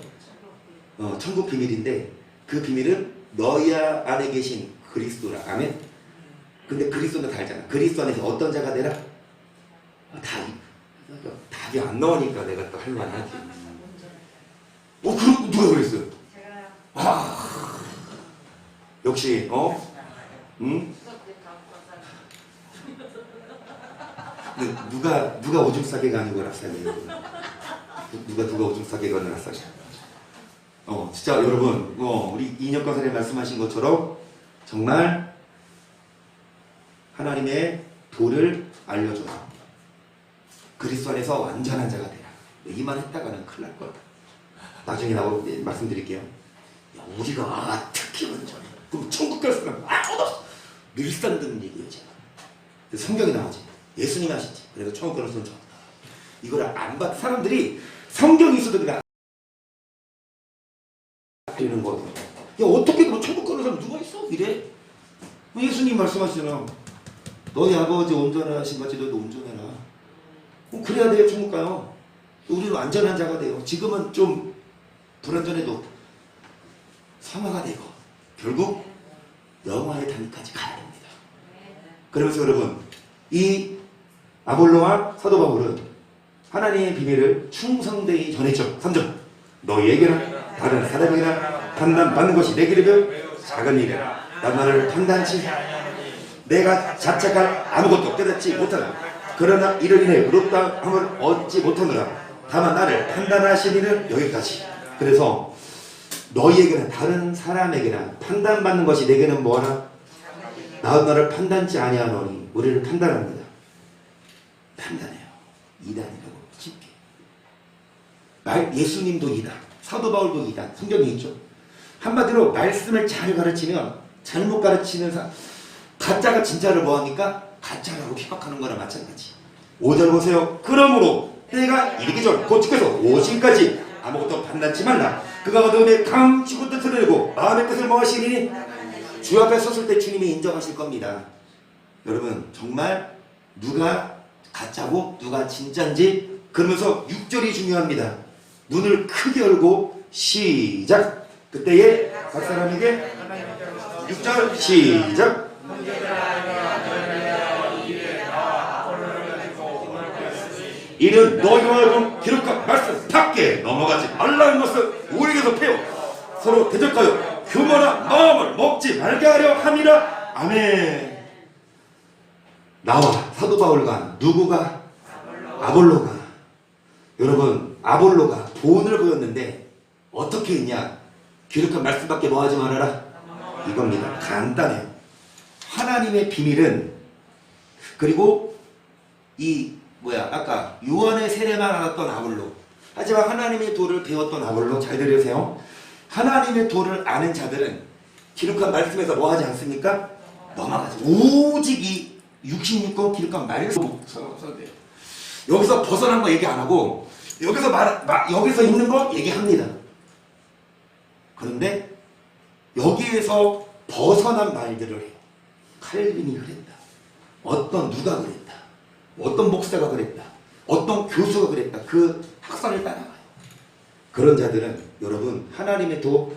천국 비밀인데 그 비밀은 너희 안에 계신 그리스도라. 아멘. 근데 그리스도는 다 알잖아. 그리스도 안에서 어떤 자가 되라? 답이 안 나오니까 내가 또 할 말이 하지. 그럼 누가 그랬어요? 제가요. 역시 응? 근데 누가 오줌 싸게 가는 거라 싸게 누가 오줌 싸게 가는 거라 싸게. 진짜 여러분, 우리 이인혁 강사님 말씀하신 것처럼 정말 하나님의 도를 알려줘라. 그리스도 안에서 완전한 자가 되라. 이만 했다가는 큰일 날 거야. 나중에 말씀드릴게요. 야, 우리가 특히 완전해. 그럼 천국 갈 사람 아무도 없어. 밀산 듣는 얘기예요, 제가. 성경에 나오지. 예수님이 하시지. 그래서 천국 가는 사람 좋다. 이걸 안 받, 사람들이 성경이 있어도 그래. 되는 거예요. 야, 어떻게 그럼 천국 가는 사람 누가 있어? 이래. 예수님 말씀하시잖아. 너희 아버지 온전하신 같이 너희도 온전해라. 그래야 돼요, 천국 가요. 우리는 완전한 자가 돼요. 지금은 좀 불완전해도 성화가 되고 결국 영화의 단까지 가야 됩니다. 그러면서 여러분, 이 아볼로와 사도 바울은 하나님의 비밀을 충성되이 전했죠. 3절. 너희에게나 다른 사람에게나 판단받는 것이 내 기름에 작은 일이라. 나를 판단치 내가 자책할 아무것도 깨닫지 못하나 그러나 이를 인해 의롭다 함을 얻지 못하느라 다만 나를 판단하신 이는 여기까지. 그래서 너희에게는 다른 사람에게나 판단받는 것이 내게는 뭐하나? 나도 나를 판단치 아니하노니. 우리를 판단합니다. 판단해요. 이단이라고 쉽게. 예수님도 이단, 사도 바울도 이단. 성경에 있죠. 한마디로 말씀을 잘 가르치면 잘못 가르치는 가짜가 진짜를 뭐합니까? 가짜라고 핍박하는 거나 마찬가지. 5절 보세요. 그러므로 때가 이르기 전 곧 주께서 오심까지 아무것도 판단치 말라. 그가 어두움에 감추고 뜻을 내고 마음의 뜻을 모으시니 주 앞에 섰을 때 주님이 인정하실 겁니다. 여러분, 정말 누가 가짜고 누가 진짜인지. 그러면서 6절이 중요합니다. 눈을 크게 열고 시작. 그때에 각 사람에게 6절 시작. 이는 너희와 하여금 기록한 말씀 밖에 넘어가지 말라는 것을 우리에게서 배워 서로 대적하여 교만한 마음을 먹지 말게 하려 함이라. 아멘. 나와 사도 바울과 누구가? 아볼로가. 여러분, 아볼로가 본을 보였는데 어떻게 했냐? 기록한 말씀밖에 뭐 하지 말아라. 이겁니다. 간단해요. 하나님의 비밀은, 그리고 아까 요한의 세례만 알았던 아볼로, 하지만 하나님의 도를 배웠던 아볼로. 잘 들으세요. 하나님의 도를 아는 자들은 기록한 말씀에서 뭐 하지 않습니까? 넘어가지. 오직 이 66권 기록한 말씀 여기서 벗어난 거 얘기 안 하고 여기서 있는 거 얘기합니다. 그런데 여기에서 벗어난 말들을 해요. 칼빈이 그랬다. 누가 그랬다. 어떤 목사가 그랬다. 어떤 교수가 그랬다. 그 학설을 따라가요. 그런 자들은 여러분, 하나님의 도,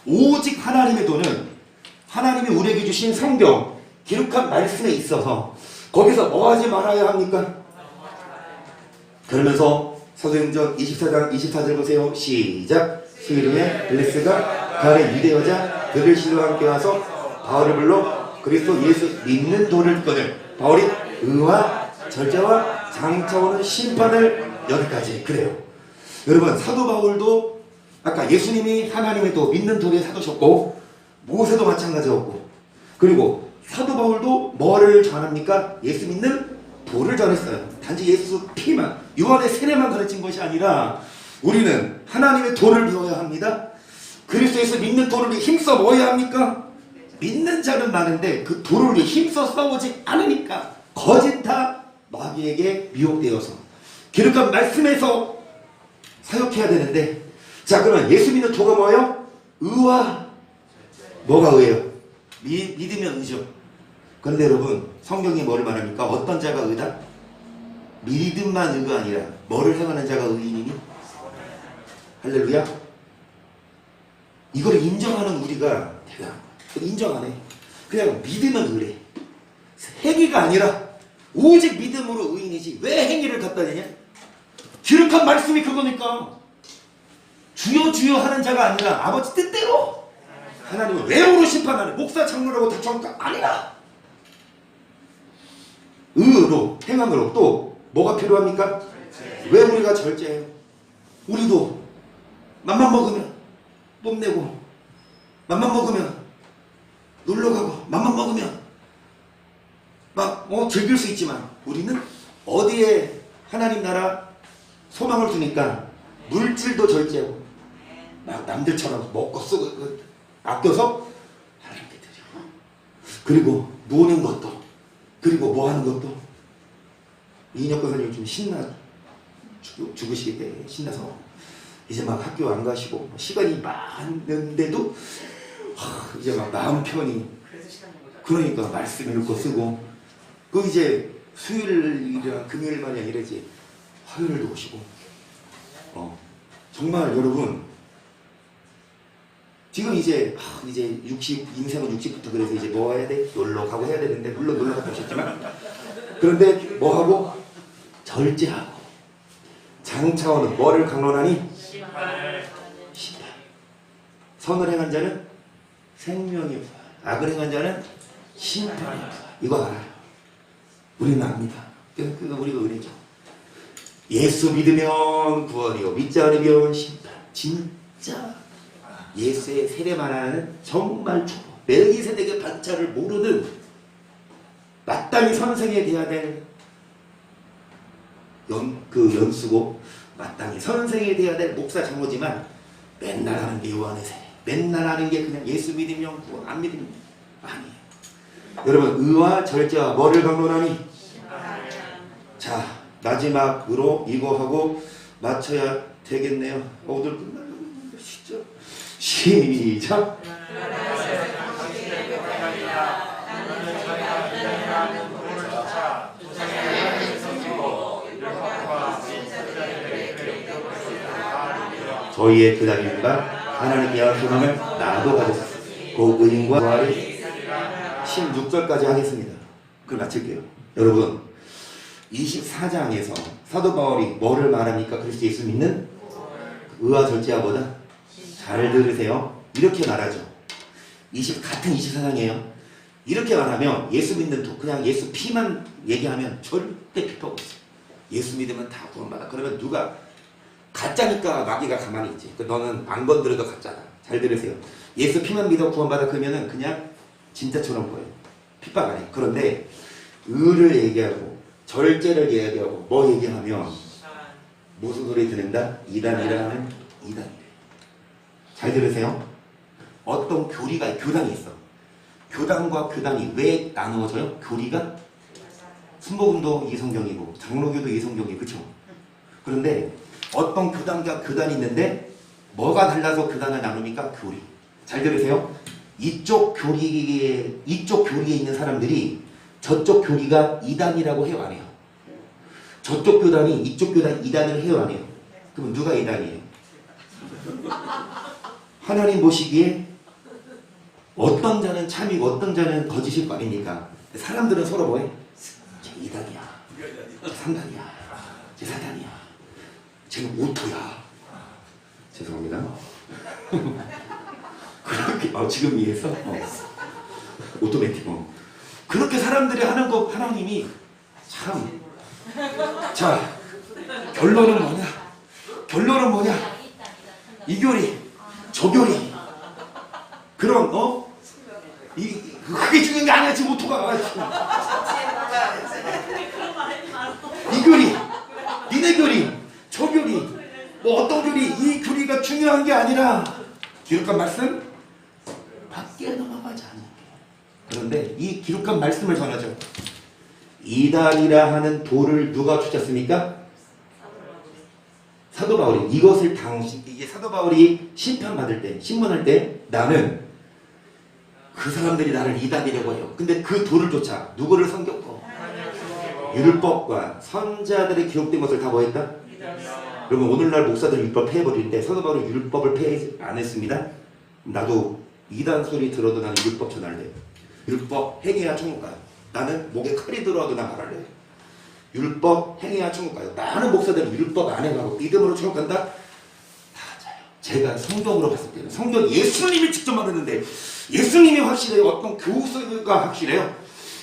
오직 하나님의 도는 하나님이 우리에게 주신 성경 기록한 말씀에 있어서 거기서 뭐 하지 말아야 합니까? 그러면서 사도행전 24장 24절 보세요. 시작. 수이름의 블레스가 그 안에 유대 여자 드르시와 함께 와서 바울을 불러 그리스도 예수 믿는 도를 꺼내 바울이 의와 절제와 장차오는 심판을 여기까지. 그래요. 여러분, 사도 바울도 아까 예수님이 하나님의 도 믿는 도에 사도셨고 모세도 마찬가지였고, 그리고 사도 바울도 뭐를 전합니까? 예수 믿는 도를 전했어요. 단지 예수 피만, 요한의 세례만 가르친 것이 아니라 우리는 하나님의 도를 배워야 합니다. 그리스도에서 믿는 도를 위해 힘써 뭐해야 합니까? 믿는 자는 많은데 그 도를 위해 힘써 싸우지 않으니까 거짓다 마귀에게 미혹되어서 기록한 말씀에서 사역해야 되는데, 자, 그러면 예수 믿는 도가 뭐예요? 의와 뭐가 의예요? 믿으면 의죠. 그런데 여러분 성경이 뭐를 말합니까? 어떤 자가 의다? 믿음만 의가 아니라 뭐를 행하는 자가 의인이니? 할렐루야. 이걸 인정하는 우리가 대단한 거야. 인정 안 해. 그냥 믿으면 의래. 행위가 아니라 오직 믿음으로 의인이지 왜 행위를 갖다 대냐? 기록한 말씀이 그거니까. 주여 주여 하는 자가 아니라 아버지 뜻대로 하나님은 외모로 심판하는 목사 장로라고 다 정가 아니라 의로 행함으로 또 뭐가 필요합니까? 왜 우리가 절제해요? 우리도 맘만 먹으면 뽐내고 맘만 먹으면 놀러가고 맘만 먹으면 막 즐길 수 있지만 우리는 어디에 하나님 나라 소망을 두니까 물질도 절제하고 막 남들처럼 먹고 쓰고 아껴서 하나님께 드려. 그리고 노는 것도 그리고 뭐 하는 것도 이인혁 권사님 좀 죽으시게 신나서 이제 막 학교 안 가시고 시간이 많은데도 이제 막 마음 편히 그러니까 말씀 읽고 쓰고 그 이제 수요일이랑 금요일만이 아니라지 화요일도 오시고 정말 여러분 지금 이제 60 인생은 60부터 그래서 이제 뭐 해야 돼? 놀러 가고 해야 되는데 물론 놀러 갔다 오셨지만 그런데 뭐 하고? 절제하고 장차오는 뭐를 강론하니? 심판. 선을 행한 자는 생명의 부활, 악을 행한 자는 심판의 부활. 이거 알아요. 우리는 압니다. 그거 우리가 은혜죠. 예수 믿으면 구원이요 믿지 않으면 심판. 진짜 예수의 세례만 하는 정말 초보 멜기세덱의 반차를 모르는 마땅히 선생에 돼야 될 연수고 마땅히 선생에 돼야 될 목사 장로지만 맨날 하는 게 요한의 세례 맨날 하는 게 그냥 예수 믿으면 구원 안 믿으면 아니에요. 여러분 의와 절제와 뭐를 강론하니? 자 마지막으로 이거 하고 맞춰야 되겠네요. 오늘 끝나면 진짜 시작. 저희의 그 다림과 하나님의 약속을 나도 가졌습니다. 그 의인과 부활이 16절까지 하겠습니다. 그럼 마칠게요. 여러분 24장에서 사도 바울이 뭐를 말합니까? 그리스도 예수 믿는 의와 절제와 뭐다? 잘 들으세요. 이렇게 말하죠. 같은 24장이에요. 이렇게 말하면 예수 믿는 그냥 예수 피만 얘기하면 절대 필요 없어요. 예수 믿으면 다 구원받아. 그러면 누가 가짜니까 마귀가 가만히 있지. 너는 안 건드려도 가짜다. 잘 들으세요. 예수 피만 믿어 구원받아 그러면은 그냥 진짜처럼 보여요. 핍박 안 해. 그런데 의를 얘기하고 절제를 얘기하고 뭐 얘기하면 무슨 소리 듣는다? 이단이라는 이단이래. 잘 들으세요. 어떤 교단이 있어. 교단과 교단이 왜 나누어져요? 교리가 순복음도 이성경이고 장로교도 이성경이고 그렇죠? 그런데 어떤 교단과 교단이 있는데 뭐가 달라서 교단을 나눕니까? 교리. 잘 들으세요. 이쪽 교리에 있는 사람들이 저쪽 교리가 이단이라고 해요, 안 해요? 저쪽 교단이 이쪽 교단 이단을 해요, 안 해요? 그럼 누가 이단이에요? 하나님 보시기에 어떤 자는 참이고 어떤 자는 거짓일 거 아닙니까? 사람들은 서로 뭐해? 쟤 이단이야, 쟤 상단이야, 쟤 사단이야, 쟤는 오토야. 죄송합니다. 그렇게 지금 이해했어? 오토매틱. 그렇게 사람들이 하는 거 하나님이 참. 자, 결론은 뭐냐? 결론은 뭐냐? 이 교리, 저 교리. 그럼 그게 중요한 게 아니야. 지금 오토가. 이 교리, 니네 교리, 저 교리, 뭐 어떤 교리, 이 교리가 중요한 게 아니라 기록한 말씀 밖에 넘어가지 않는 게. 그런데 이 기록한 말씀을 전하죠. 이단이라 하는 돌을 누가 주셨습니까? 사도 바울이. 이것을 이게 사도 바울이 심판받을 때, 신문할 때 나는 그 사람들이 나를 이단이라고 해요. 근데 그 돌을 쫓아 누구를 섬겼고 율법과 선자들의 기록된 것을 다 뭐했다? 그러면 오늘날 목사들이 율법 폐해버리는데 사도 바울은 율법을 폐해 안 했습니다. 나도 이단 소리 들어도 나는 율법 전할래. 율법 행해야 천국 가요. 나는 목에 칼이 들어와도 나 말할래. 율법 행해야 천국 가요. 많은 목사들은 율법 안 행하고 믿음으로 천국 간다? 맞아요. 제가 성경으로 봤을 때는 성경 예수님이 직접 말했는데 예수님이 확실해요? 어떤 교수가 확실해요?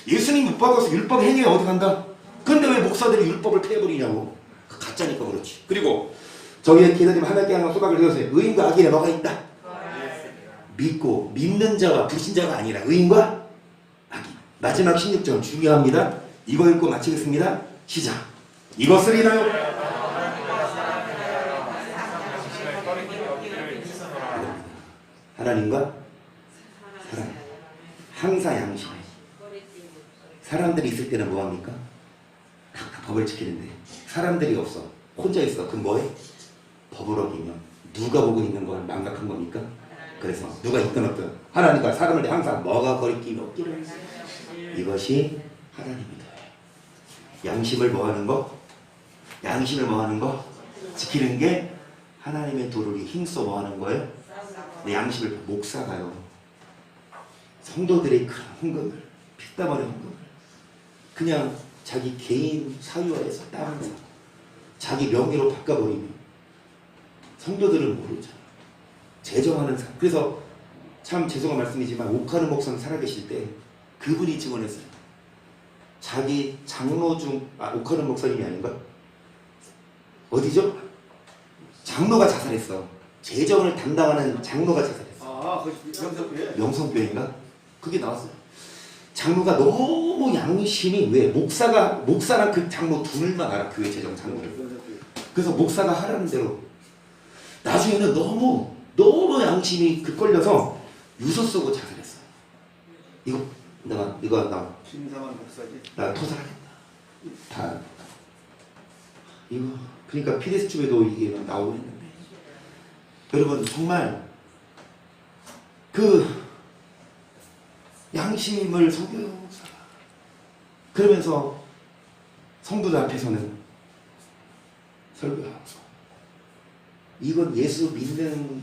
예수님 못 받아서 율법 행해야 어디 간다? 근데 왜 목사들이 율법을 폐해버리냐고. 가짜니까 그렇지. 그리고 저기에 기다리면 하나님께 하나 소각을 해주세요. 의인과 악인에 뭐가 있다? 믿고 믿는 자와 불신자가 아니라 의인과 악인. 마지막 16절 중요합니다. 이거 읽고 마치겠습니다. 시작. 이것을 인하여 하나님과 사람 항상 양심. 사람들이 있을 때는 뭐합니까? 각각 법을 지키는데 사람들이 없어. 혼자 있어. 그럼 뭐해? 법을 어기면 누가 보고 있는 걸 망각한 겁니까? 그래서 누가 있든 없든 하나님과 사람을 항상 뭐가 거리낌이 없기를. 이것이 하나님이다. 양심을 뭐하는 거? 양심을 뭐하는 거? 지키는 게 하나님의 도를 힘써 뭐하는 거예요? 내 양심을 목사가요. 성도들의 큰 헌금을 피땀 흘린 헌금을 그냥 자기 개인 사유화해서 땅을 사 자기 명의로 바꿔버리면 성도들은 모르잖아. 재정하는 사람. 그래서 참 죄송한 말씀이지만 옥하는 목사는 살아계실 때 그분이 증언했어요. 자기 장로 중 옥하는 목사님이 아닌가? 어디죠? 장로가 자살했어. 재정을 담당하는 장로가 자살했어. 그 명성교회? 명성교회인가? 그게 나왔어요. 장로가 너무 양심이 왜 목사랑 그 장로 둘만 알아. 교회 재정 장로를. 그래서 목사가 하라는 대로 나중에는 너무 양심이 걸려서 유서 쓰고 자살했어요. 나 신상한 목사지. 나 토살하겠다. 다 이거 그러니까 피데스축에도 이게 나오고 있는데 여러분 정말 그 양심을 속여요. 그러면서 성도들 앞에서는 설교하고 이건 예수 믿는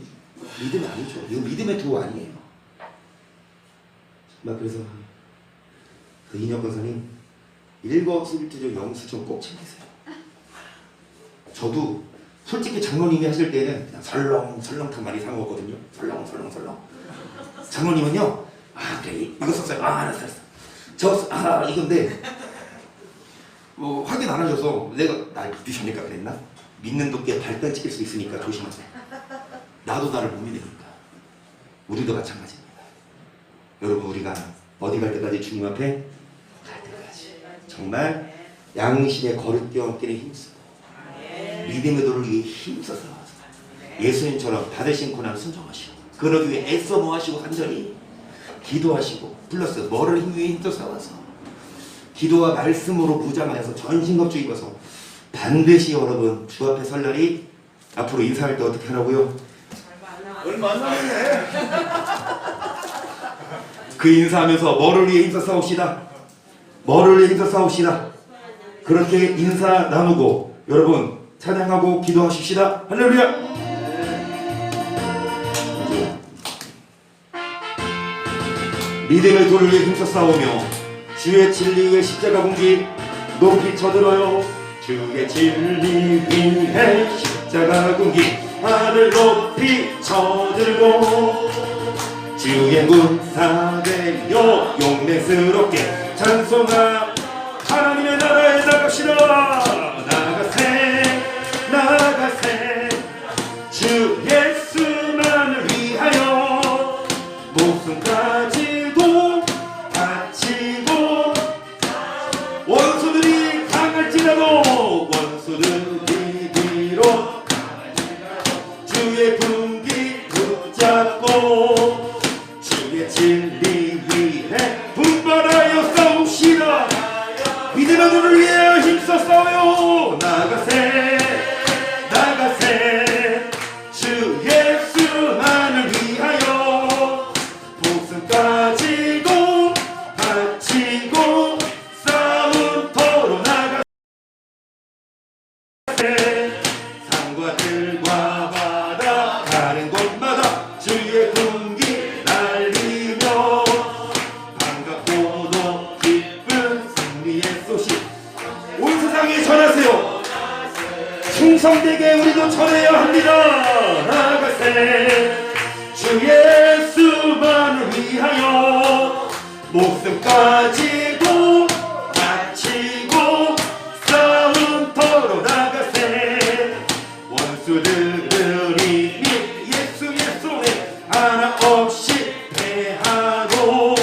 믿음이 아니죠. 이거 믿음의 도 아니에요. 막 그래서 그 인혁 권사님 일거수일투족 영수증 꼭 챙기세요. 저도 솔직히 장로님이 하실 때는 그냥 설렁설렁 많이 사 먹었거든요. 설렁. 장로님은요. 그래 이거 썼어요. 알았어. 이건데 뭐 확인 안 하셔서 내가 날 믿으십니까 그랬나? 믿는 도끼에 발단 찍힐 수 있으니까 조심하세요. 나도 나를 못 믿으니까. 우리도 마찬가지입니다. 여러분 우리가 어디 갈 때까지 주님 앞에 갈 때까지 정말 양심의 거룩경길에 힘쓰고 믿음의 도를 위해 힘써서 예수님처럼 받으신 고난 순종하시고 그러기 위해 애써 모하시고 간절히 기도하시고 플러스 뭐를 위해 힘써 싸워서 기도와 말씀으로 무장하여서 전신갑주 입어서 반드시 여러분 주 앞에 설 날이 앞으로 인사할 때 어떻게 하라고요? 얼마 안 남았네. 그 인사하면서 뭐를 위해 힘써 싸웁시다. 뭐를 위해 힘써 싸웁시다. 그렇게 인사 나누고 여러분 찬양하고 기도하십시다. 할렐루야. 믿음의 도를 위해 힘써 싸우며 주의 진리 위해 십자가 공기 높이 쳐들어요. 주의 진리 위해 십자가 공기 하늘 높이 쳐들고 주의 군사되어 용맹스럽게 찬송하 하나님의 나라에 나갑시다. 나가세 주 예수만을 위하여 목숨까지도 바치고 원수들이 강할지라도 원수들이 뒤로 주의 분기 붙잡고 주의 진리 위해 분발하여 싸웁시다. 나가세 산과 들과 바다 가는 곳마다 주의 군기 날리며 반갑고도 기쁜 승리의 소식 온 세상에 전하세요. 충성되게 우리도 전해야 합니다. 나가세 주 예수만을 위하여 목숨까지도 바치고 싸움터로 나가세 원수들을 이미 예수의 손에 하나 없이 패하고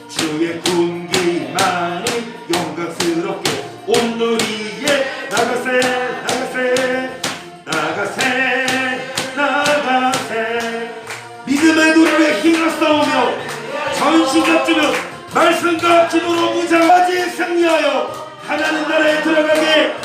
주의 군기만이 영광스럽게 온누리에 나가세 믿음의 눈을 힘으로 싸우며 전신갑주며 말씀과 기도로 무장하지 승리하여 하나님 나라에 들어가게